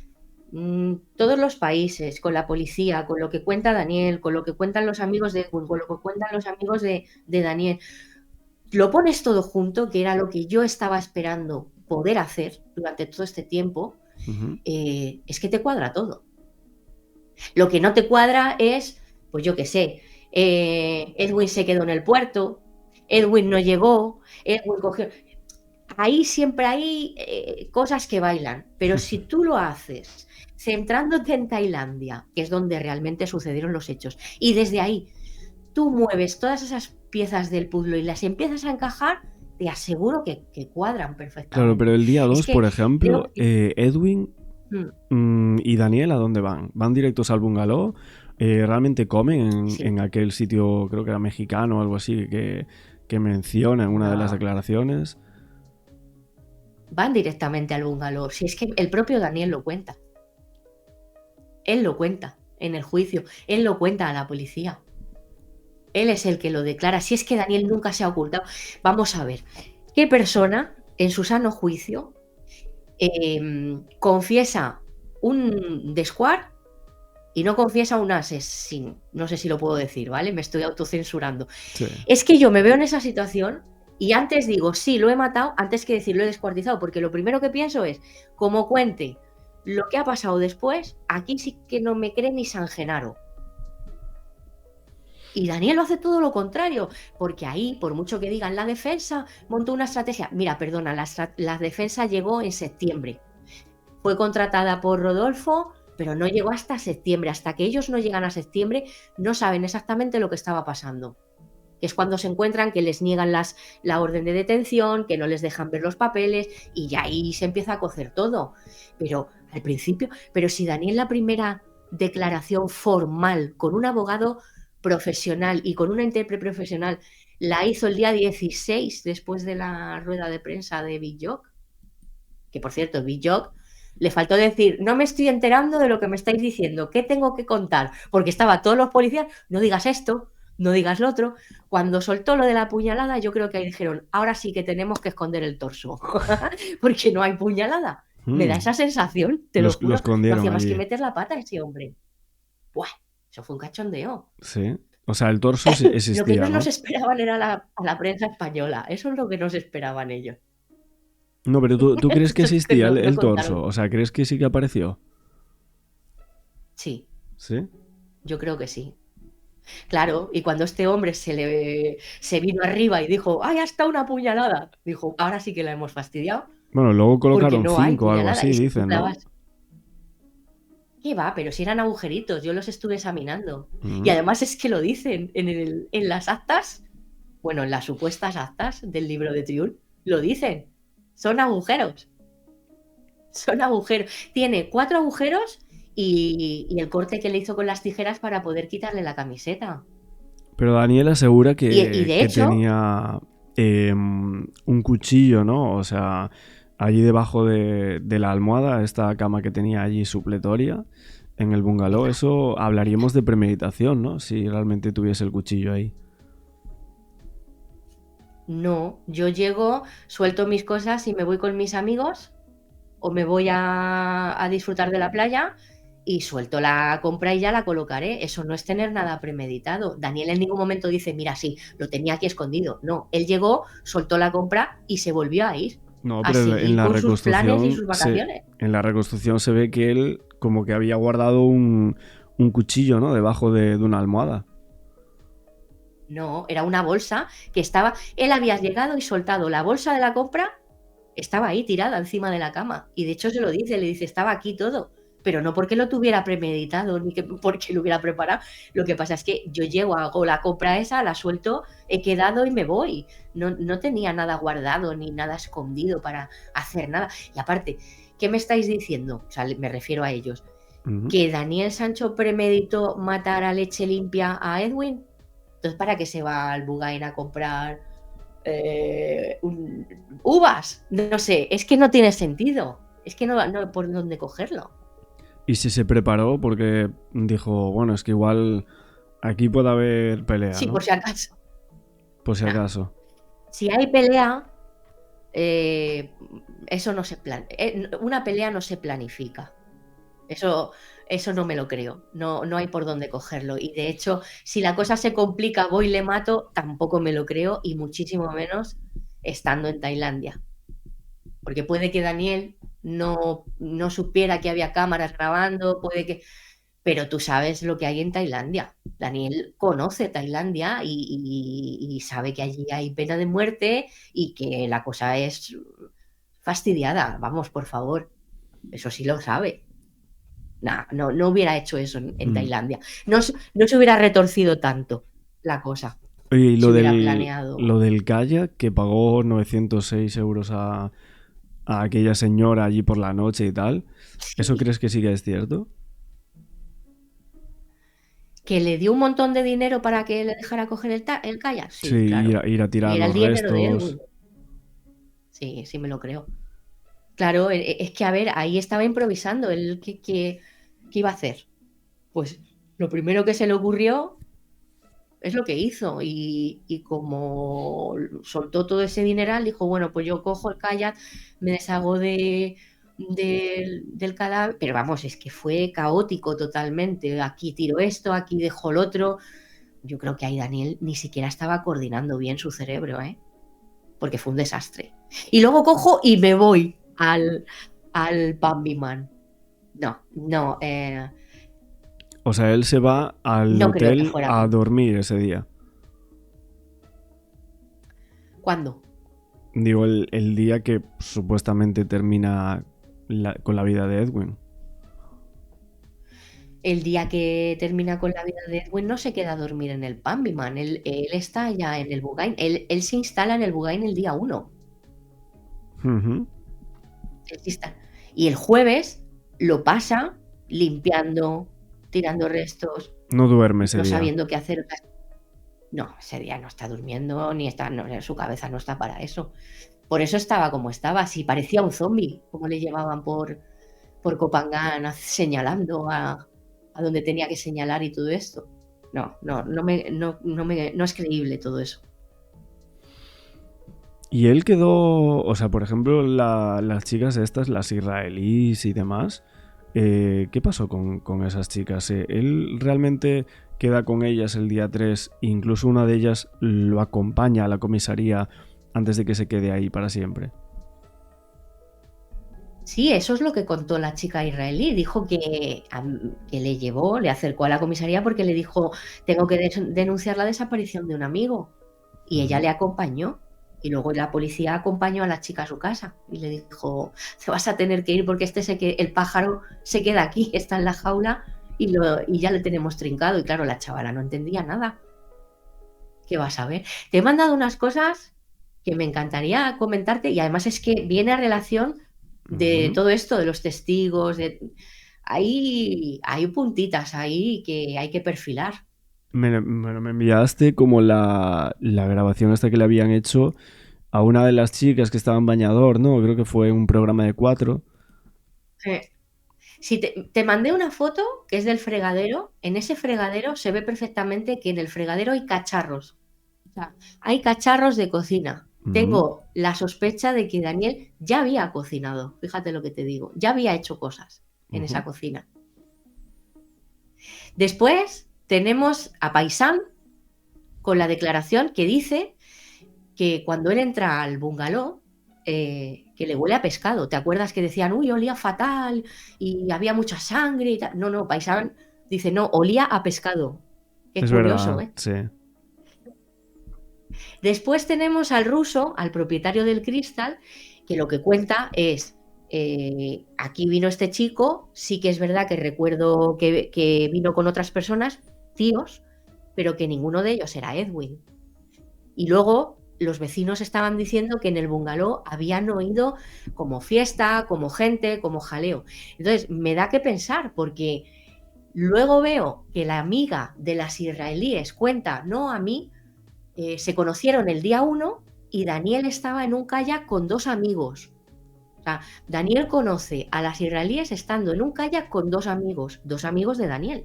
todos los países, con la policía, con lo que cuenta Daniel, con lo que cuentan los amigos de Edwin, con lo que cuentan los amigos de Daniel, lo pones todo junto, que era lo que yo estaba esperando poder hacer durante todo este tiempo,
Uh-huh.
es que te cuadra todo. Lo que no te cuadra es, pues yo qué sé, Edwin se quedó en el puerto, Edwin no llegó, Edwin cogió... Ahí siempre hay cosas que bailan, pero si tú lo haces centrándote en Tailandia, que es donde realmente sucedieron los hechos, y desde ahí tú mueves todas esas piezas del puzzle y las empiezas a encajar, te aseguro que cuadran
Claro, pero
perfectamente.
el día
Es
2,
que
por
creo
ejemplo,
que...
Edwin
Mm,
y Daniel, ¿a dónde van? ¿Van directos al bungalow? ¿Realmente comen
sí,
en aquel sitio, creo que era mexicano o algo así, que menciona en una de las
no,
declaraciones?
van directamente al bungalow. Si es que el propio Daniel lo cuenta. Él lo cuenta en el juicio. Él lo cuenta a la policía. Él es el que lo declara. Si es que Daniel nunca se ha ocultado. Vamos a ver. ¿Qué persona en su sano juicio confiesa un descuar y no confiesa un asesino? No sé si lo puedo decir, ¿vale? Me estoy autocensurando.
Sí.
Es que yo me veo en esa situación y antes digo, sí, lo he matado, antes que decir lo he descuartizado, porque lo primero que pienso es, como cuente lo que ha pasado después, aquí sí que no me cree ni San Genaro. Y Daniel lo hace todo lo contrario, porque ahí, por mucho que digan la defensa, montó una estrategia. Mira, perdona, la defensa llegó en septiembre. Fue contratada por Rodolfo pero no llegó hasta septiembre. Hasta que ellos no llegan a septiembre, no saben exactamente lo que estaba pasando. Que es cuando se encuentran que les niegan la orden de detención, que no les dejan ver los papeles, y ya ahí se empieza a cocer todo. Pero al principio, pero si Daniel la primera declaración formal con un abogado profesional y con una intérprete profesional la hizo el día 16 después de la rueda de prensa de Big Jock, que por cierto, Big Jock le faltó decir, no me estoy enterando de lo que me estáis diciendo, ¿qué tengo que contar? Porque estaba todos los policías, no digas esto, no digas lo otro. Cuando soltó lo de la puñalada, yo creo que ahí dijeron, ahora sí que tenemos que esconder el torso, porque no hay puñalada. Me da esa sensación, te lo
Lo
juro. No
escondieron
hacía más que
allí.
meter la pata a ese hombre. ¡Buah! Eso fue un cachondeo.
Sí. O sea, el torso sí
Lo que
existía,
no nos
¿no?
esperaban era a la prensa española. Eso es lo que nos esperaban ellos.
No, pero tú crees que
Entonces
existía
no
el torso.
contaron.
O sea, ¿crees que sí que apareció?
Sí,
Sí.
yo creo que sí. Claro, y cuando este hombre se vino arriba y dijo, ¡ay, hasta una puñalada! Dijo, ahora sí que la hemos fastidiado,
Bueno, luego
porque
colocaron
no hay
5 o algo
puñalada.
así,
Y si tú
dicen, ¿no?
clavas, ¿qué va? Pero si eran agujeritos, yo los estuve examinando. Y
Mm.
además es que lo dicen en las actas, bueno, en las supuestas actas del libro de Triul, lo dicen. Son agujeros. Son agujeros. Tiene 4 agujeros y el corte que le hizo con las tijeras para poder quitarle la camiseta.
Pero Daniel asegura
Y de
que
hecho,
tenía un cuchillo, ¿no? O sea, allí debajo de la almohada, esta cama que tenía allí supletoria, en el bungalow,
mira,
eso hablaríamos de premeditación, ¿no? Si realmente tuviese el cuchillo ahí.
no, yo llego, suelto mis cosas y me voy con mis amigos o me voy a disfrutar de la playa y suelto la compra y ya la colocaré. Eso no es tener nada premeditado. Daniel en ningún momento dice, mira, sí, lo tenía aquí escondido. No, él llegó, soltó la compra y se volvió a ir
No,
a
pero
seguir con sus planes y sus vacaciones.
en la reconstrucción se ve que él como que había guardado un cuchillo, ¿no? Debajo de una almohada.
No, era una bolsa que estaba, él había llegado y soltado la bolsa de la compra, estaba ahí tirada encima de la cama. Y de hecho se lo dice, le dice, estaba aquí todo. Pero no porque lo tuviera premeditado, ni que porque lo hubiera preparado. Lo que pasa es que yo llego, hago la compra esa, la suelto, he quedado y me voy. No, no tenía nada guardado ni nada escondido para hacer nada. Y aparte, ¿qué me estáis diciendo? O sea, me refiero a ellos.
Ujú.
¿Que Daniel Sancho premeditó matar a leche limpia a Edwin? Entonces, ¿para qué se va al Bugain a comprar uvas? No sé, es que no tiene sentido. Es que no hay por dónde cogerlo.
Y si se preparó porque dijo, bueno, es que igual aquí puede haber pelea,
Sí,
¿no?
por si acaso.
Por si
Nah.
acaso.
Si hay pelea, eso no se una pelea no se planifica. Eso, eso no me lo creo. No, no hay por dónde cogerlo. Y de hecho, si la cosa se complica, voy y le mato, tampoco me lo creo, y muchísimo menos estando en Tailandia. Porque puede que Daniel no supiera que había cámaras grabando, puede que... Pero tú sabes lo que hay en Tailandia. Daniel conoce Tailandia y sabe que allí hay pena de muerte y que la cosa es fastidiada. Vamos, por favor. Eso sí lo sabe. Nah, no hubiera hecho eso en
Mm.
Tailandia. No se hubiera retorcido tanto la cosa.
Oye, y
Se hubiera planeado.
lo del kayak que pagó 906 euros a aquella señora allí por la noche y tal, ¿eso
Sí,
crees que sí que es cierto?
que le dio un montón de dinero para que le dejara coger el kayak.
Sí,
Sí, claro.
ir a
Y
tirar
era el
los
dinero de
restos.
Edwin. Sí, sí me lo creo. Claro, es que a ver, ahí estaba improvisando. Él, ¿qué iba a hacer? Pues lo primero que se le ocurrió es lo que hizo. Y como soltó todo ese dineral, dijo, bueno, pues yo cojo el kayak, me deshago del cadáver. Pero vamos, es que fue caótico totalmente. Aquí tiro esto, aquí dejo el otro. Yo creo que ahí Daniel ni siquiera estaba coordinando bien su cerebro, ¿eh? Porque fue un desastre. Y luego cojo y me voy al Bambi Man. No, no,
O sea, él se va al
no creo que
hotel
fuera.
a dormir ese día.
¿Cuándo?
Digo, el día que supuestamente termina con la vida de Edwin.
El día que termina con la vida de Edwin no se queda a dormir en el Pambiman, él está ya en el Bugain, él se instala en el Bugain el día 1.
Ujú.
Y el jueves lo pasa limpiando, tirando restos,
No duerme ese
no
día.
sabiendo qué hacer. No, ese día no está durmiendo, ni está, no, su cabeza no está para eso. Por eso estaba como estaba, si parecía un zombie, como le llevaban por Copangán señalando a donde tenía que señalar y todo esto. No es creíble todo eso.
Y él quedó, o sea, por ejemplo, las chicas estas, las israelíes y demás, ¿qué pasó con esas chicas? ¿Él realmente queda con ellas el día 3 e incluso una de ellas lo acompaña a la comisaría antes de que se quede ahí para siempre?
Sí, eso es lo que contó la chica israelí. Dijo que le llevó, le acercó a la comisaría porque le dijo, tengo que denunciar la desaparición de un amigo. Y ella le acompañó. Y luego la policía acompañó a la chica a su casa y le dijo, te vas a tener que ir porque el pájaro se queda aquí, está en la jaula y ya le tenemos trincado. Y claro, la chavala no entendía nada. ¿Qué vas a ver? Te he mandado unas cosas que me encantaría comentarte y además es que viene a relación de
Ujú.
todo esto, de los testigos, hay puntitas ahí que hay que perfilar.
Me enviaste como la grabación esta que le habían hecho a una de las chicas que estaba en bañador, ¿no? Creo que fue un programa de 4.
Si te mandé una foto que es del fregadero, en ese fregadero se ve perfectamente que en el fregadero hay cacharros. O sea, hay cacharros de cocina.
Ujú.
Tengo la sospecha de que Daniel ya había cocinado, fíjate lo que te digo, ya había hecho cosas en
Ujú.
esa cocina. Después tenemos a Paisán con la declaración que dice que cuando él entra al bungalow, que le huele a pescado. ¿Te acuerdas que decían, uy, olía fatal y había mucha sangre y tal? No, Paisán dice, no, olía a pescado. Qué
Es
curioso,
verdad,
¿eh?
sí.
Después tenemos al ruso, al propietario del Crystal, que lo que cuenta es, aquí vino este chico, sí que es verdad que recuerdo que vino con otras personas, tíos, pero que ninguno de ellos era Edwin. Y luego los vecinos estaban diciendo que en el bungalow habían oído como fiesta, como gente, como jaleo. Entonces, me da que pensar, porque luego veo que la amiga de las israelíes cuenta, no, a mí se conocieron el día 1 y Daniel estaba en un kayak con 2 amigos. O sea, Daniel conoce a las israelíes estando en un kayak con 2 amigos de Daniel.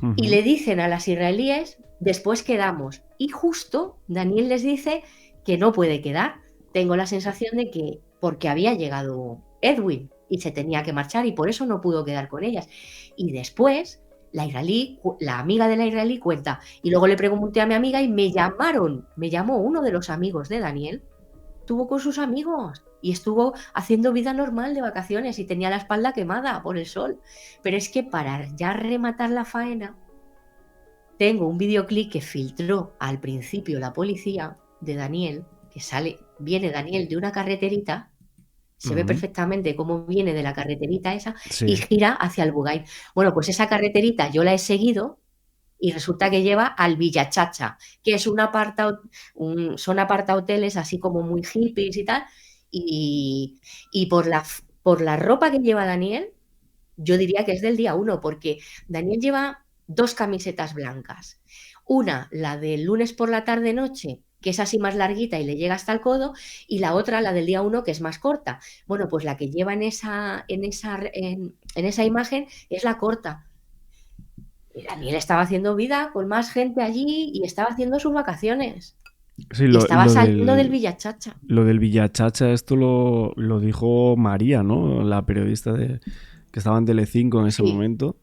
Y
Ujú.
le dicen a las israelíes, después quedamos. Y justo Daniel les dice que no puede quedar. Tengo la sensación de que porque había llegado Edwin y se tenía que marchar y por eso no pudo quedar con ellas. Y después la amiga de la israelí cuenta, y luego le pregunté a mi amiga y me llamó uno de los amigos de Daniel, estuvo con sus amigos y estuvo haciendo vida normal de vacaciones y tenía la espalda quemada por el sol. Pero es que para ya rematar la faena, tengo un videoclip que filtró al principio la policía de Daniel, viene Daniel de una carreterita, se ve
Ujú.
perfectamente cómo viene de la carreterita esa y
Sí.
gira hacia el Bugain. Bueno, pues esa carreterita yo la he seguido y resulta que lleva al Villa Chacha, que es son apartahoteles así como muy hippies y tal, y por la ropa que lleva Daniel, yo diría que es del día 1, porque Daniel lleva 2 camisetas blancas. Una, la del lunes por la tarde-noche, que es así más larguita y le llega hasta el codo, y la otra, la del día 1, que es más corta. Bueno, pues la que lleva en esa imagen es la corta. Y Daniel estaba haciendo vida con más gente allí y estaba haciendo sus vacaciones.
Sí,
Y estaba saliendo del Villa Chacha.
lo del Villachacha, esto lo dijo María, ¿no? La periodista que estaba en Telecinco en ese
Sí.
momento,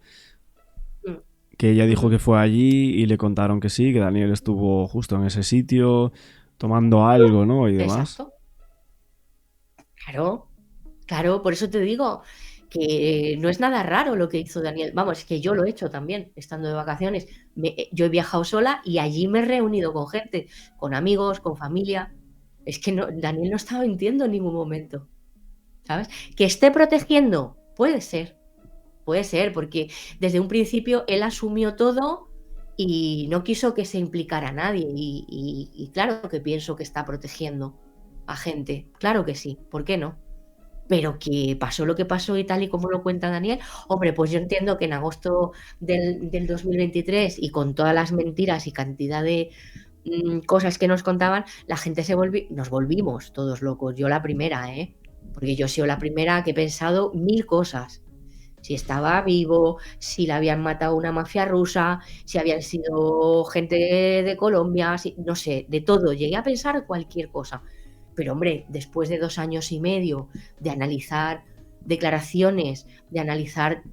que ella dijo que fue allí y le contaron que sí, que Daniel estuvo justo en ese sitio tomando algo, ¿no? Y demás.
Exacto. Claro, claro, por eso te digo que no es nada raro lo que hizo Daniel. Vamos, es que yo lo he hecho también, estando de vacaciones. Yo he viajado sola y allí me he reunido con gente, con amigos, con familia. Es que Daniel no estaba mintiendo en ningún momento, ¿sabes? Que esté protegiendo, puede ser, puede ser, porque desde un principio él asumió todo y no quiso que se implicara a nadie. Y claro que pienso que está protegiendo a gente, claro que sí, ¿por qué no? Pero que pasó lo que pasó y tal y como lo cuenta Daniel, hombre, pues yo entiendo que en agosto del 2023 y con todas las mentiras y cantidad de cosas que nos contaban, la gente nos volvimos todos locos. Yo la primera, ¿eh? Porque yo he sido la primera que he pensado 1000 cosas. Si estaba vivo, si le habían matado una mafia rusa, si habían sido gente de Colombia, no sé, de todo. Llegué a pensar cualquier cosa. Pero hombre, después de 2 años y medio de analizar declaraciones, de analizar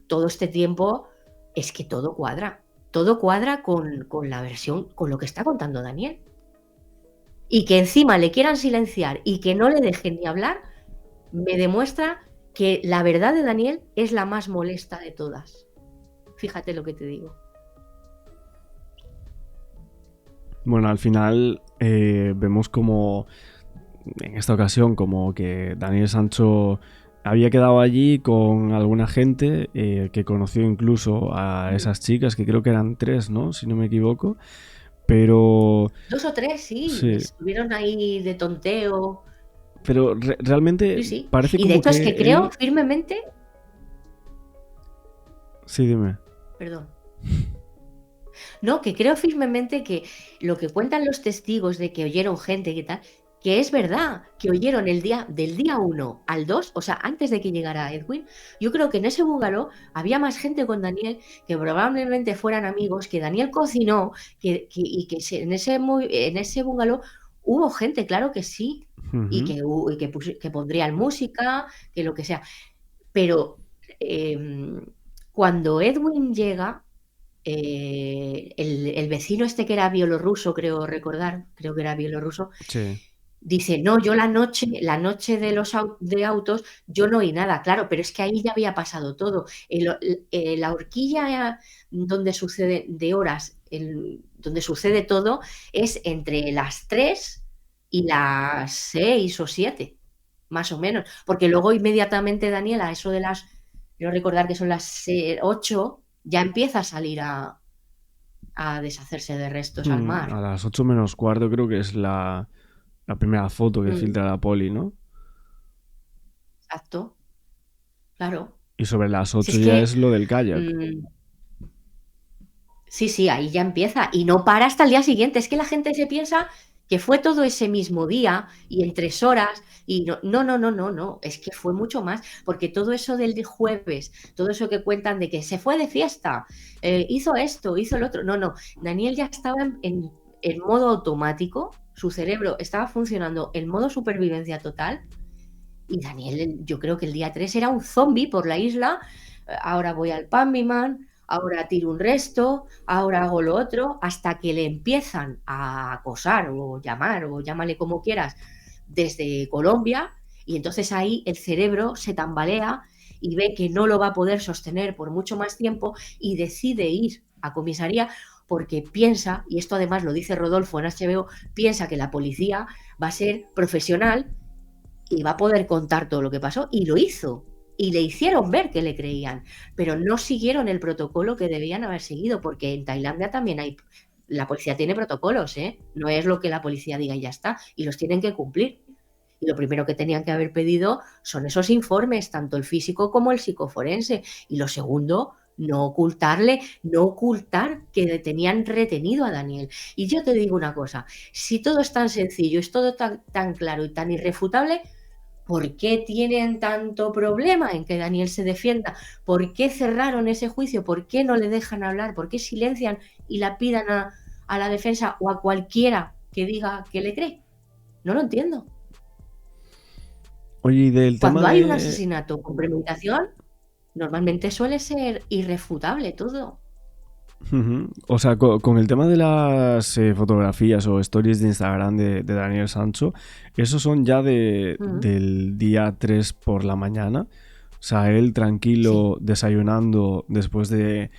todo este tiempo, es que todo cuadra. Todo cuadra con la versión, con lo que está contando Daniel. Y que encima le quieran silenciar y que no le dejen ni hablar, me demuestra que la verdad de Daniel es la más molesta de todas. Fíjate lo que te digo.
Bueno, al final vemos como en esta ocasión como que Daniel Sancho había quedado allí con alguna gente que conoció incluso a esas chicas, que creo que eran 3, ¿no? Si no me equivoco. Pero...
2 o 3, sí,
sí.
estuvieron ahí de tonteo.
Pero realmente
Sí, sí.
parece
Y de
como
hecho es
que
que creo
él...
firmemente...
Sí, dime.
Perdón. No, que creo firmemente que lo que cuentan los testigos de que oyeron gente y tal, que es verdad, que oyeron del día 1 al 2, o sea, antes de que llegara Edwin, yo creo que en ese bungalow había más gente con Daniel que probablemente fueran amigos, que Daniel cocinó, y que en ese bungalow hubo gente, claro que sí, y
Uh-huh.
que pondrían música, que lo que sea. Pero cuando Edwin llega, el vecino este que era bielorruso, creo recordar, creo que era bielorruso,
Sí.
dice, no, yo la noche de los de autos, yo no oí nada, claro, pero es que ahí ya había pasado todo. La horquilla donde sucede de horas, donde sucede todo, es entre las 3 y las 6 o 7, más o menos, porque luego inmediatamente Daniela, eso de las, quiero recordar que son las 8, ya empieza a salir a deshacerse de restos al mar.
A las 8 menos cuarto creo que es la primera foto que
Mm,
filtra la poli, ¿no?
exacto, claro.
Y sobre las
Si
8
es
ya
que,
es lo del kayak.
mm, sí, sí, ahí ya empieza y no para hasta el día siguiente. Es que la gente se piensa que fue todo ese mismo día y en 3 horas y no, no, no, no, no, no, es que fue mucho más, porque todo eso del jueves, todo eso que cuentan de que se fue de fiesta, hizo esto, hizo el otro, no, no, Daniel ya estaba en modo automático, su cerebro estaba funcionando en modo supervivencia total. Y Daniel, yo creo que el día 3 era un zombie por la isla. Ahora voy al Pambiman, ahora tiro un resto, ahora hago lo otro, hasta que le empiezan a acosar o llamar, o llámale como quieras, desde Colombia. Y entonces ahí el cerebro se tambalea y ve que no lo va a poder sostener por mucho más tiempo y decide ir a comisaría porque piensa, y esto además lo dice Rodolfo en HBO, piensa que la policía va a ser profesional y va a poder contar todo lo que pasó, y lo hizo. Y le hicieron ver que le creían, pero no siguieron el protocolo que debían haber seguido, porque en Tailandia también la policía tiene protocolos, ¿eh? No es lo que la policía diga y ya está, y los tienen que cumplir. Y lo primero que tenían que haber pedido son esos informes, tanto el físico como el psicoforense. Y lo segundo, no ocultar que tenían retenido a Daniel. Y yo te digo una cosa, si todo es tan sencillo, es todo tan claro y tan irrefutable, ¿por qué tienen tanto problema en que Daniel se defienda? ¿Por qué cerraron ese juicio? ¿Por qué no le dejan hablar? ¿Por qué silencian y la pidan a la defensa o a cualquiera que diga que le cree? No lo entiendo.
Oye, y del tema
Cuando hay un
de...
asesinato con premeditación, normalmente suele ser irrefutable todo.
O sea, con el tema de las fotografías o stories de Instagram de Daniel Sancho, esos son ya
Mm,
del día 3 por la mañana. O sea, él
sí.
tranquilo, desayunando después de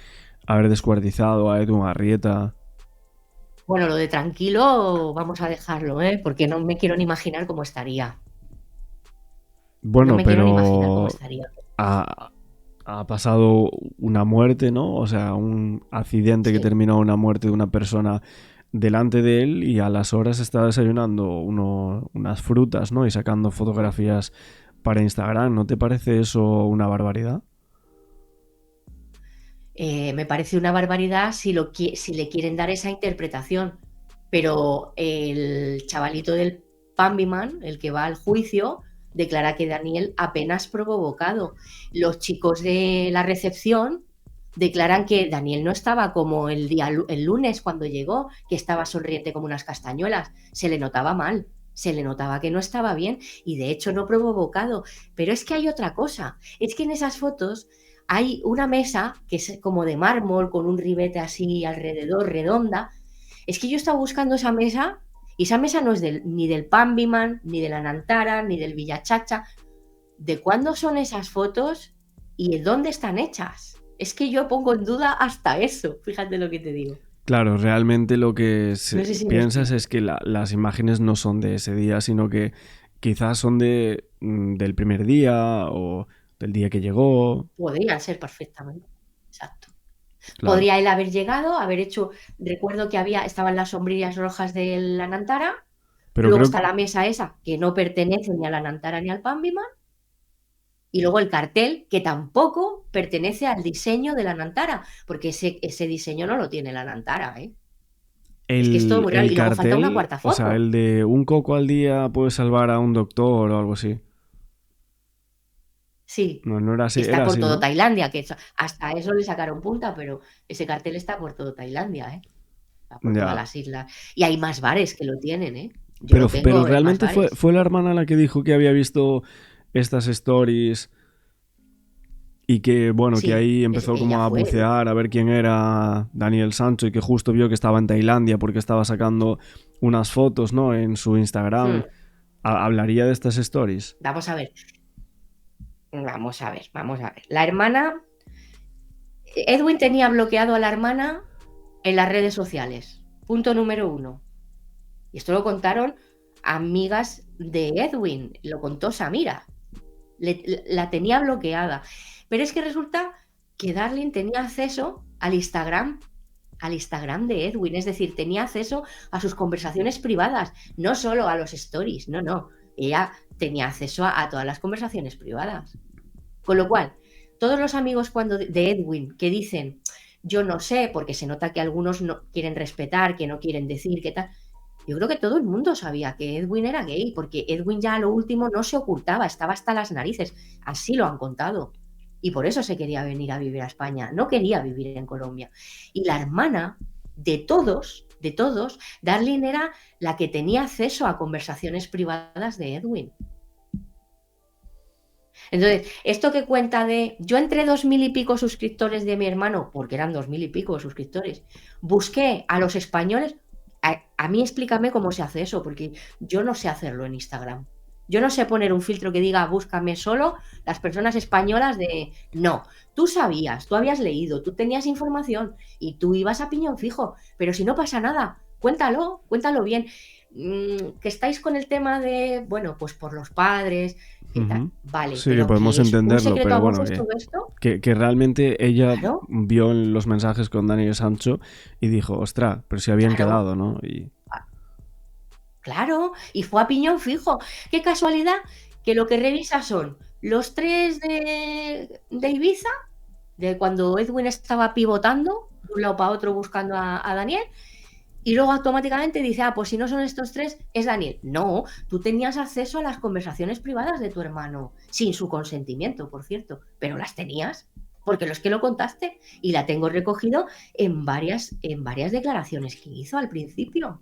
haber descuartizado a Edu Arrieta.
Bueno, lo de tranquilo vamos a dejarlo, ¿eh? Porque no me quiero ni imaginar cómo estaría. No
Bueno,
me quiero ni imaginar cómo
pero
estaría.
a, ha pasado una muerte, ¿no? O sea, un accidente que
Sí.
terminó en una muerte de una persona delante de él y a las horas está desayunando unas frutas, ¿no? Y sacando fotografías para Instagram. ¿No te parece eso una barbaridad?
Me parece una barbaridad si le quieren dar esa interpretación, pero el chavalito del Pambiman, el que va al juicio, declara que Daniel apenas provocado. Los chicos de la recepción declaran que Daniel no estaba como el lunes cuando llegó, que estaba sonriente como unas castañuelas, se le notaba mal. Se le notaba que no estaba bien y de hecho no provocado. Pero es que hay otra cosa, es que en esas fotos hay una mesa que es como de mármol con un ribete así alrededor, redonda. Es que yo estaba buscando esa mesa y esa mesa no es ni del Pambiman, ni de la Nantara, ni del Villachacha. ¿De cuándo son esas fotos y de dónde están hechas? Es que yo pongo en duda hasta eso, fíjate lo que te digo.
Claro, realmente lo que
No sé si me
piensas
explico.
es que las imágenes no son de ese día, sino que quizás son del primer día o del día que llegó.
Podrían ser perfectamente. Exacto.
Claro.
Podría él haber llegado, haber hecho, recuerdo que estaban las sombrillas rojas de la Nantara,
Pero
luego
creo que
está la mesa esa que no pertenece ni a la Nantara ni al Pambiman, y luego el cartel que tampoco pertenece al diseño de la Nantara, porque ese diseño no lo tiene la Nantara, ¿eh? Es que es todo muy raro.
el
Y luego falta una
cartel,
cuarta
o sea,
foto.
el de un coco al día puede salvar a un doctor o algo así.
Sí,
No, no
que está
era
por
así,
todo
¿no?
Tailandia, que hasta eso le sacaron punta, pero ese cartel está por todo Tailandia, ¿eh? Está por todas
Ya.
las islas. Y hay más bares que lo tienen, ¿eh? Yo lo
Pero
tengo en más
realmente
bares.
fue la hermana la que dijo que había visto estas stories y que, bueno, que
Sí,
ahí empezó
ella
como a
fue.
bucear a ver quién era Daniel Sancho y que justo vio que estaba en Tailandia porque estaba sacando unas fotos, ¿no? En su Instagram.
Hmm.
¿Hablaría de estas stories?
Vamos a ver, vamos a ver, vamos a ver. La hermana, Edwin tenía bloqueado a la hermana en las redes sociales. Punto número uno. Y esto lo contaron amigas de Edwin, lo contó Samira. La tenía bloqueada. Pero es que resulta que Darling tenía acceso al Instagram de Edwin, es decir, tenía acceso a sus conversaciones privadas, no solo a los stories, no, no. Ella tenía acceso a todas las conversaciones privadas. Con lo cual, todos los amigos de Edwin que dicen, yo no sé, porque se nota que algunos no quieren respetar, que no quieren decir, que tal. Yo creo que todo el mundo sabía que Edwin era gay, porque Edwin ya a lo último no se ocultaba, estaba hasta las narices. Así lo han contado. Y por eso se quería venir a vivir a España, no quería vivir en Colombia. Y la hermana de todos, Darlene era la que tenía acceso a conversaciones privadas de Edwin. Entonces, esto que cuenta de, yo entre 2000 y pico suscriptores de mi hermano, porque eran 2000 y pico suscriptores, busqué a los españoles, a mí explícame cómo se hace eso, porque yo no sé hacerlo en Instagram. Yo no sé poner un filtro que diga búscame solo las personas españolas de... No, tú sabías, tú habías leído, tú tenías información y tú ibas a piñón fijo, pero si no pasa nada, cuéntalo, cuéntalo bien. Que estáis con el tema de, bueno, pues por los padres, que tal.
Ujú.
Vale,
Sí, que
pero
podemos
¿que es un
entenderlo,
secreto
pero
a
bueno,
voces todo esto?
que realmente ella
Claro,
vio en los mensajes con Daniel Sancho y dijo, ostras, pero si habían
claro,
quedado, ¿no? Y
claro. Y fue a piñón fijo. Qué casualidad que lo que revisa son los tres de Ibiza, de cuando Edwin estaba pivotando de un lado para otro buscando a Daniel, y luego automáticamente dice, pues si no son estos tres, es Daniel. No, tú tenías acceso a las conversaciones privadas de tu hermano, sin su consentimiento, por cierto, pero las tenías, porque los que lo contaste, y la tengo recogido en varias declaraciones que hizo al principio.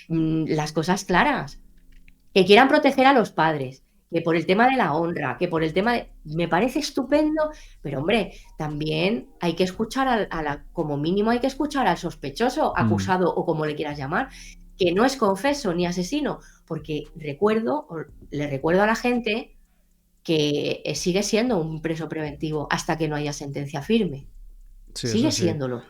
mm,
Las cosas claras, que quieran proteger a los padres, que por el tema de la honra, que por el tema de... Me parece estupendo, pero hombre, también hay que escuchar como mínimo hay que escuchar al sospechoso,
mm.
acusado o como le quieras llamar, que no es confeso ni asesino, porque le recuerdo a la gente que sigue siendo un preso preventivo hasta que no haya sentencia firme.
Sí, es
Sigue
así.
siéndolo.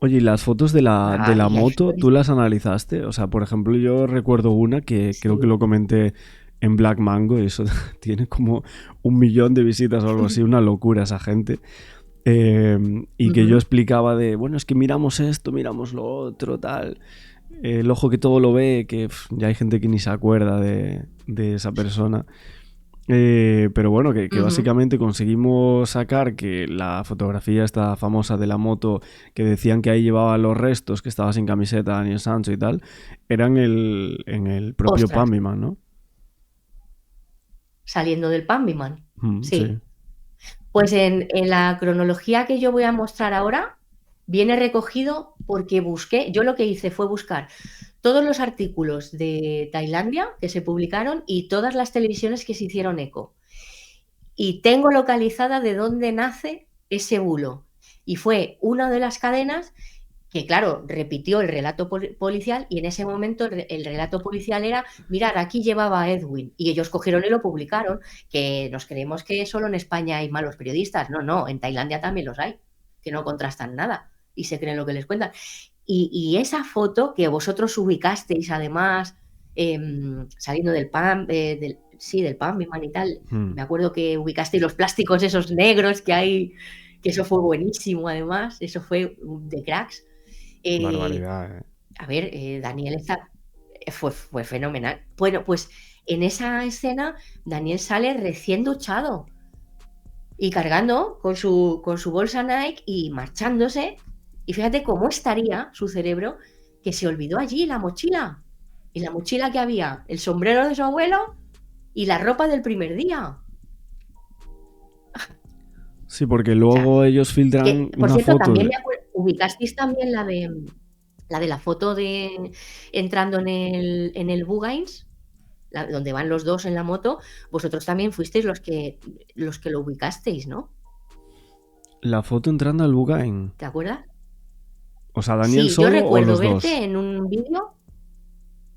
Oye, ¿y las fotos de la
Y hay
moto,
stories.
tú las analizaste? O sea, por ejemplo, yo recuerdo una que creo que
Sí,
lo comenté en Black Mango, y eso tiene como 1 millón de visitas o algo así, una locura esa gente. Y que yo explicaba de, bueno, es que miramos esto, miramos lo otro, tal. El ojo que todo lo ve, que ya hay gente que ni se acuerda de esa persona. Pero bueno, que básicamente conseguimos sacar que la fotografía esta famosa de la moto, que decían que ahí llevaba los restos, que estaba sin camiseta Daniel Sancho y tal, era en el propio
Ostras,
Pambiman, ¿no?
saliendo del Pambiman.
Sí.
Sí. Pues en la cronología que yo voy a mostrar ahora, viene recogido porque yo lo que hice fue buscar todos los artículos de Tailandia que se publicaron y todas las televisiones que se hicieron eco. Y tengo localizada de dónde nace ese bulo. Y fue una de las cadenas que, claro, repitió el relato policial, y en ese momento el relato policial era, mirad, aquí llevaba a Edwin, y ellos cogieron y lo publicaron, que nos creemos que solo en España hay malos periodistas. No, en Tailandia también los hay, que no contrastan nada y se creen lo que les cuentan. Y esa foto que vosotros ubicasteis, además, saliendo del Pambiman y tal, me acuerdo que ubicasteis los plásticos esos negros que hay, que eso fue buenísimo, además, eso fue de cracks.
Barbaridad, ¿eh?
A ver, Daniel fue fenomenal. Bueno, pues en esa escena Daniel sale recién duchado y cargando con su bolsa Nike y marchándose. Y fíjate cómo estaría su cerebro, que se olvidó allí la mochila. Y la mochila que había, el sombrero de su abuelo y la ropa del primer día.
Sí, porque
O sea,
luego ellos filtran
que, por
una
cierto,
foto
también
de...
me acuerdo, ubicasteis también la de la foto de entrando en el Bugains, donde van los dos en la moto. Vosotros también fuisteis los que lo ubicasteis, ¿no?
La foto entrando al Bugain.
¿Te acuerdas?
O sea, ¿Daniel
Sí, yo
solo o
recuerdo
los dos?
verte en un vídeo,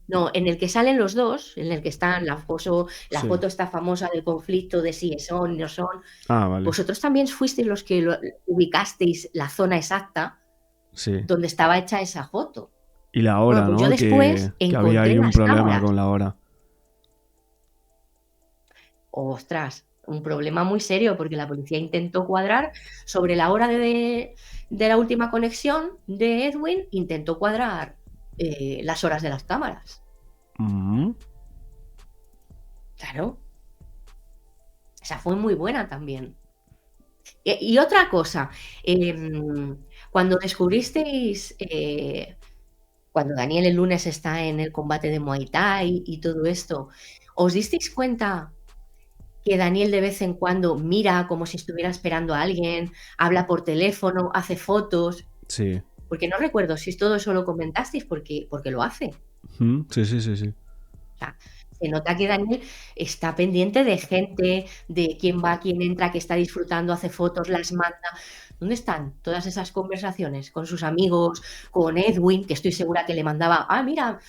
no, en el que salen los dos, en el que están la
Sí.
foto está famosa del conflicto de si son, no son.
Ah, vale.
Vosotros también fuisteis los que ubicasteis la zona exacta
Sí.
donde estaba hecha esa foto.
Y la
Bueno,
hora,
pues yo
¿no?
después
Que había ahí
encontré
un
las
problema
cámaras.
con la hora.
Ostras, un problema muy serio, porque la policía intentó cuadrar sobre la hora de la última conexión de Edwin, intentó cuadrar las horas de las cámaras.
Mm.
Claro, esa fue muy buena también. Y otra cosa, cuando descubristeis, cuando Daniel el lunes está en el combate de Muay Thai y todo esto, ¿os disteis cuenta que Daniel de vez en cuando mira como si estuviera esperando a alguien, habla por teléfono, hace fotos?
Sí.
Porque no recuerdo si todo eso lo comentasteis, porque lo hace.
Sí, sí, sí, sí.
O sea, se nota que Daniel está pendiente de gente, de quién va, quién entra, que está disfrutando, hace fotos, las manda. ¿Dónde están todas esas conversaciones con sus amigos, con Edwin, que estoy segura que le mandaba, mira,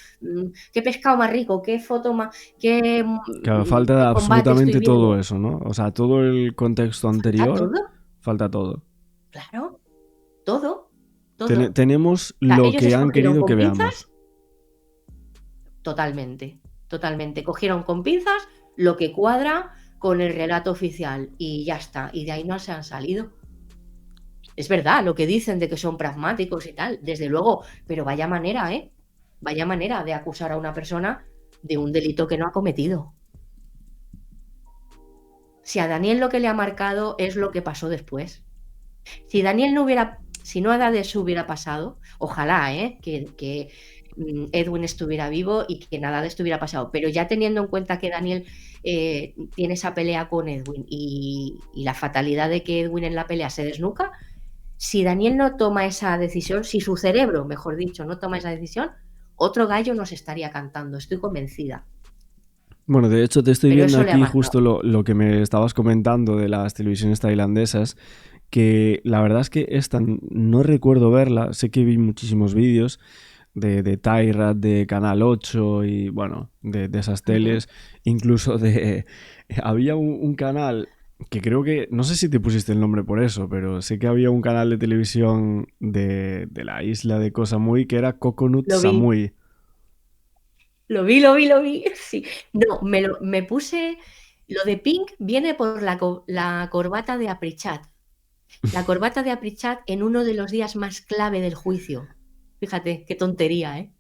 qué pescado más rico, qué foto más, qué
Claro, falta
combate estoy
absolutamente todo
viendo?
eso, ¿no? O sea, todo el contexto
Falta
anterior,
todo,
falta todo.
claro, todo, todo. O
Tenemos
sea,
lo
ellos
que han
escogieron
querido que
con
veamos.
pinzas, totalmente, totalmente. Cogieron con pinzas lo que cuadra con el relato oficial y ya está. Y de ahí no se han salido. Es verdad lo que dicen de que son pragmáticos y tal, desde luego, pero vaya manera, ¿eh? Vaya manera de acusar a una persona de un delito que no ha cometido. Si a Daniel lo que le ha marcado es lo que pasó después. Si nada de eso hubiera pasado, ojalá, que Edwin estuviera vivo y que nada de esto hubiera pasado. Pero ya teniendo en cuenta que Daniel tiene esa pelea con Edwin y la fatalidad de que Edwin en la pelea se desnuca, si Daniel no toma esa decisión, si su cerebro, mejor dicho, no toma esa decisión, otro gallo nos estaría cantando, estoy convencida.
Bueno, de hecho te estoy
Pero
viendo
eso le ha
aquí
marcado.
justo lo que me estabas comentando de las televisiones tailandesas, que la verdad es que esta no recuerdo verla, sé que vi muchísimos vídeos de Thairat, de Canal 8 y bueno, de esas
Ujú.
teles, incluso de... Había un canal que creo que, no sé si te pusiste el nombre por eso, pero sé que había un canal de televisión de la isla de Koh Samui que era Coconut
Lo vi.
Samui.
Lo vi. Sí. No, me puse. Lo de Pink viene por la corbata de Aprichat. La corbata de Aprichat en uno de los días más clave del juicio. Fíjate, qué tontería, ¿eh?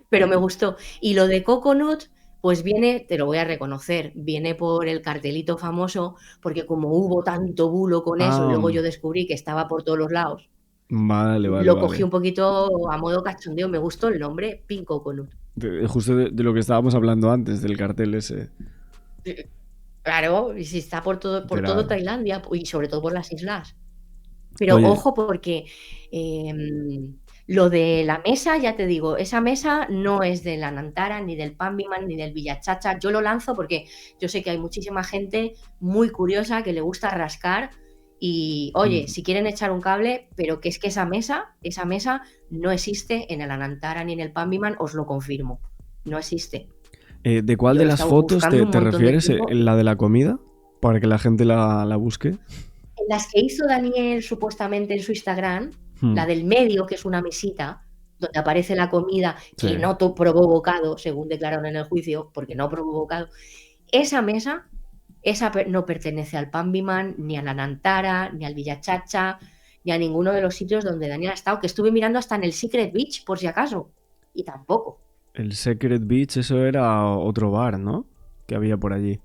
Pero me gustó. Y lo de Coconut, pues viene, te lo voy a reconocer, viene por el cartelito famoso, porque como hubo tanto bulo con eso y
Ah,
luego yo descubrí que estaba por todos los lados,
vale, vale,
lo cogí
vale.
un poquito a modo cachondeo. Me gustó el nombre, Pink Coconut.
Justo de lo que estábamos hablando antes, del cartel ese.
Claro, y si está por todo
Literal.
Tailandia y sobre todo por las islas. Pero
Oye,
ojo porque lo de la mesa, ya te digo, esa mesa no es de la Nantara, ni del Pambiman, ni del Villachacha. Yo lo lanzo porque yo sé que hay muchísima gente muy curiosa que le gusta rascar y, oye,
mm,
si quieren echar un cable, pero que es que esa mesa no existe en el Anantara ni en el Pambiman, os lo confirmo. No existe.
¿de cuál
Yo
de
lo he
las
estado
fotos
buscando
te,
un
te
montón de
refieres?
tiempo.
¿La de la comida? Para que la gente la busque.
En las que hizo Daniel supuestamente en su Instagram,
Hmm,
la del medio, que es una mesita, donde aparece la comida
sí,
que no probó bocado, según declararon en el juicio, porque no probó bocado, esa mesa, no pertenece al Pambiman, ni a la Nantara, ni al Villachacha, ni a ninguno de los sitios donde Daniel ha estado, que estuve mirando hasta en el Secret Beach, por si acaso, y tampoco.
el Secret Beach, eso era otro bar, ¿no? Que había por allí.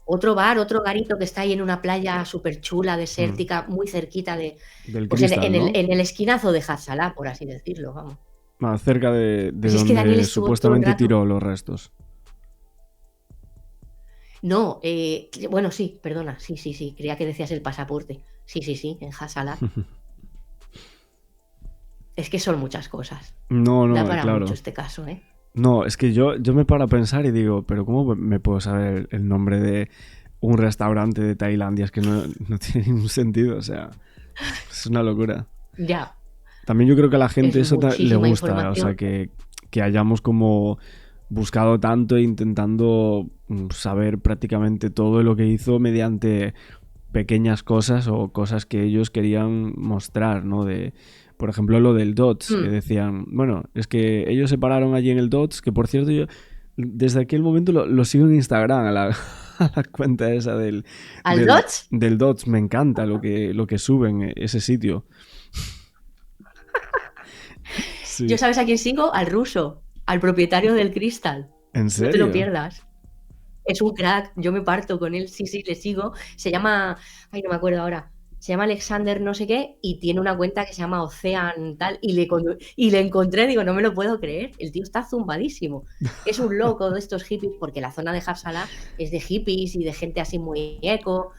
Otro bar, otro garito que está ahí en una playa súper chula,
Hmm,
desértica, muy cerquita
del
pues en,
Crystal,
en el,
¿no?
en el esquinazo de Hatsalá, por así decirlo, vamos.
Más cerca de
Pues es que Daniel
donde
estuvo todo el
supuestamente
rato.
tiró los restos.
No, bueno, sí, perdona, sí, creía que decías el pasaporte. Sí, en Hassalat. Es que son muchas cosas.
No,
Da
no,
para mucho
claro.
este caso, ¿eh?
No, es que yo me paro a pensar y digo, pero ¿cómo me puedo saber el nombre de un restaurante de Tailandia? Es que no tiene ningún sentido, o sea, es una locura.
Ya,
También yo creo que a la
es
gente eso le
muchísima
gusta, o
información.
sea, que hayamos como buscado tanto e intentando saber prácticamente todo lo que hizo mediante pequeñas cosas o cosas que ellos querían mostrar, ¿no? Por ejemplo, lo del DOTS, que
Mm.
decían, bueno, es que ellos se pararon allí en el DOTS, que por cierto yo desde aquel momento lo sigo en Instagram, a la cuenta esa
¿Al Dodge?
del DOTS, me encanta lo que suben ese sitio.
Yo,
Sí.
¿sabes a quién sigo? Al ruso, al propietario del Crystal.
¿En
No te lo
serio?
pierdas. Es un crack, yo me parto con él, sí, le sigo. Se llama, ay, no me acuerdo ahora. Se llama Alexander no sé qué y tiene una cuenta que se llama Ocean tal y le encontré, digo, no me lo puedo creer, el tío está zumbadísimo. Es un loco de estos hippies porque la zona de Hafsala es de hippies y de gente así muy eco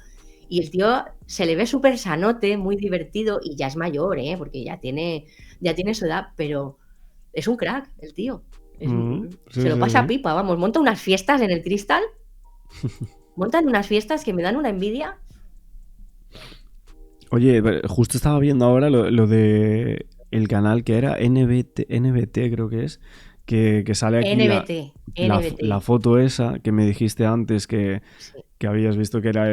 y el tío se le ve súper sanote, muy divertido y ya es mayor, porque ya tiene su edad, pero es un crack el tío.
Sí,
Se lo
sí,
pasa
sí.
pipa, vamos, monta unas fiestas en el Cristal. Montan unas fiestas que me dan una envidia.
Oye, justo estaba viendo ahora lo de el canal que era NBT creo que es, que sale aquí
NBT,
la
NBT.
foto esa que me dijiste antes
Sí,
que habías visto que era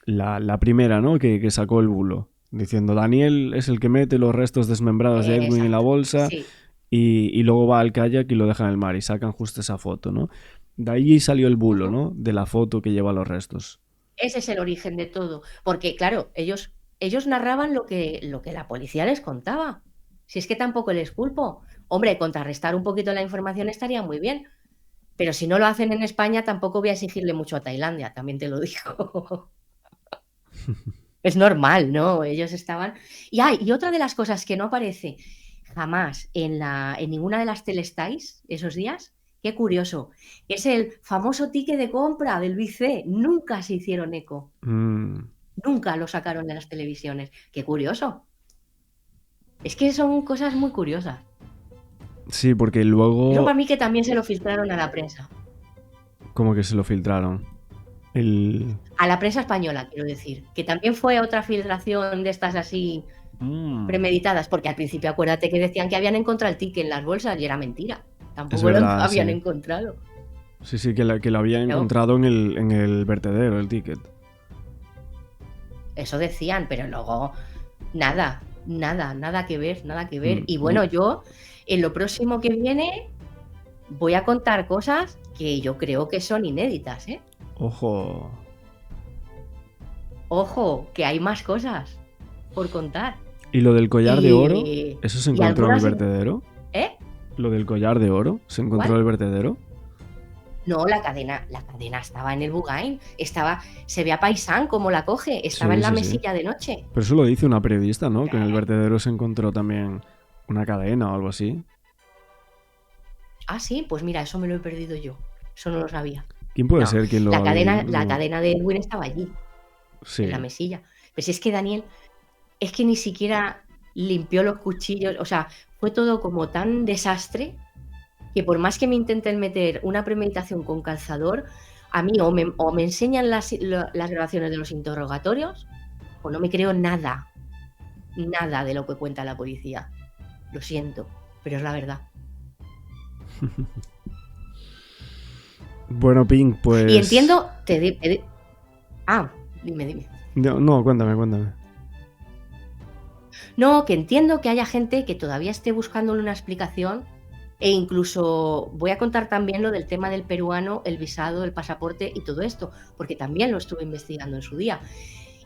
la primera, ¿no? Que sacó el bulo. Diciendo, Daniel es el que mete los restos desmembrados de Edwin en la
exacto.
bolsa
Sí.
y luego va al kayak y lo deja en el mar y sacan justo esa foto, ¿no? De ahí salió el bulo,
Ujú.
¿no? De la foto que lleva los restos.
Ese es el origen de todo. Porque, claro, ellos narraban lo que la policía les contaba. Si es que tampoco les culpo. Hombre, contrarrestar un poquito la información estaría muy bien. Pero si no lo hacen en España, tampoco voy a exigirle mucho a Tailandia, también te lo digo. Es normal, ¿no? Ellos estaban. Y otra de las cosas que no aparece jamás en ninguna de las telestais esos días, qué curioso, es el famoso ticket de compra del BC. Nunca se hicieron eco,
Mm,
nunca lo sacaron de las televisiones. Qué curioso. Es que son cosas muy curiosas.
sí, porque
Eso
luego
para mí que también se lo filtraron a la prensa.
como que se lo filtraron. El...
A la prensa española, quiero decir. Que también fue otra filtración de estas así
Mm,
premeditadas, porque al principio acuérdate que decían que habían encontrado el ticket en las bolsas y era mentira.
es
Tampoco lo
verdad,
habían
sí.
encontrado.
Sí, sí, que lo habían
Claro,
encontrado en el vertedero, el ticket.
eso decían, pero luego nada que ver, nada que ver.
Mm,
Y bueno, yo en lo próximo que viene voy a contar cosas que yo creo que son inéditas, ¿eh?
Ojo.
Ojo, que hay más cosas por contar.
¿Y lo del collar de oro? ¿Eso se
y
encontró en el
algunas...
vertedero?
¿Eh?
¿Lo del collar de oro se encontró en
¿Cuál?
el vertedero?
No, la cadena estaba en el Bugain, se ve a Paisán cómo la coge, estaba en la
Sí.
mesilla de noche.
Pero eso lo dice una periodista, ¿no? Que en el vertedero se encontró también una cadena o algo así.
Ah, sí, pues mira, eso me lo he perdido yo. Eso no lo sabía.
¿Quién puede
No,
ser quien
la cadena de Edwin estaba allí,
Sí.
en la mesilla. Pero si es que Daniel, es que ni siquiera limpió los cuchillos, o sea, fue todo como tan desastre que por más que me intenten meter una premeditación con calzador, a mí o me enseñan las grabaciones de los interrogatorios o no me creo nada de lo que cuenta la policía. Lo siento, pero es la verdad.
Bueno, Pink, pues...
Y entiendo... dime.
No, cuéntame.
No, que entiendo que haya gente que todavía esté buscándole una explicación e incluso voy a contar también lo del tema del peruano, el visado, el pasaporte y todo esto, porque también lo estuve investigando en su día.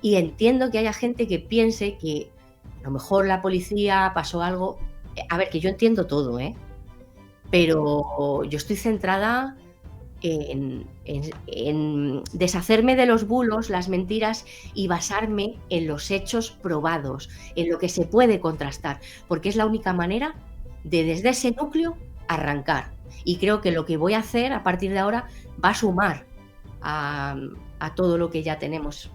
Y entiendo que haya gente que piense que a lo mejor la policía pasó algo. A ver, que yo entiendo todo, ¿eh? Pero yo estoy centrada en deshacerme de los bulos, las mentiras y basarme en los hechos probados, en lo que se puede contrastar, porque es la única manera de desde ese núcleo arrancar. Y creo que lo que voy a hacer a partir de ahora va a sumar a todo lo que ya tenemos.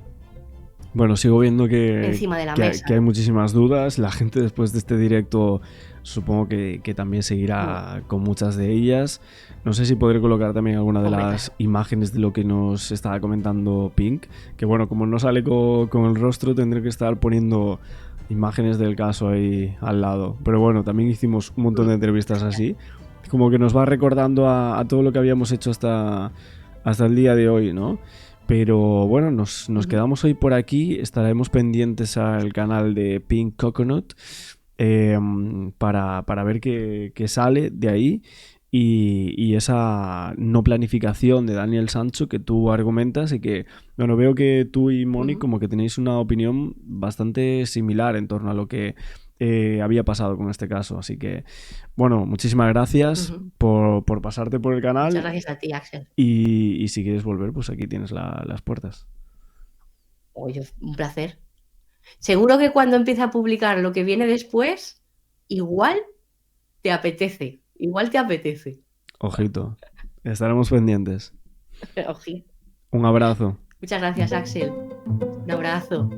Bueno, sigo viendo
encima de la mesa.
Que hay muchísimas dudas. La gente después de este directo supongo que también seguirá con muchas de ellas. No sé si podré colocar también alguna de las imágenes de lo que nos estaba comentando Pink. Que bueno, como no sale con el rostro, tendré que estar poniendo imágenes del caso ahí al lado. Pero bueno, también hicimos un montón de entrevistas así. Como que nos va recordando a todo lo que habíamos hecho hasta el día de hoy, ¿no? Pero bueno, nos quedamos hoy por aquí. Estaremos pendientes al canal de Pink Coconut para ver qué sale de ahí. Y esa no planificación de Daniel Sancho que tú argumentas y que, bueno, veo que tú y Moni como que tenéis una opinión bastante similar en torno a lo que había pasado con este caso. Así que, bueno, muchísimas gracias por pasarte por el canal.
Muchas gracias a ti, Axel.
Y si quieres volver, pues aquí tienes las puertas.
Oye, un placer. Seguro que cuando empiece a publicar lo que viene después, igual te apetece.
Ojito. Estaremos pendientes.
Ojito.
Un abrazo.
Muchas gracias, Axel. Un abrazo.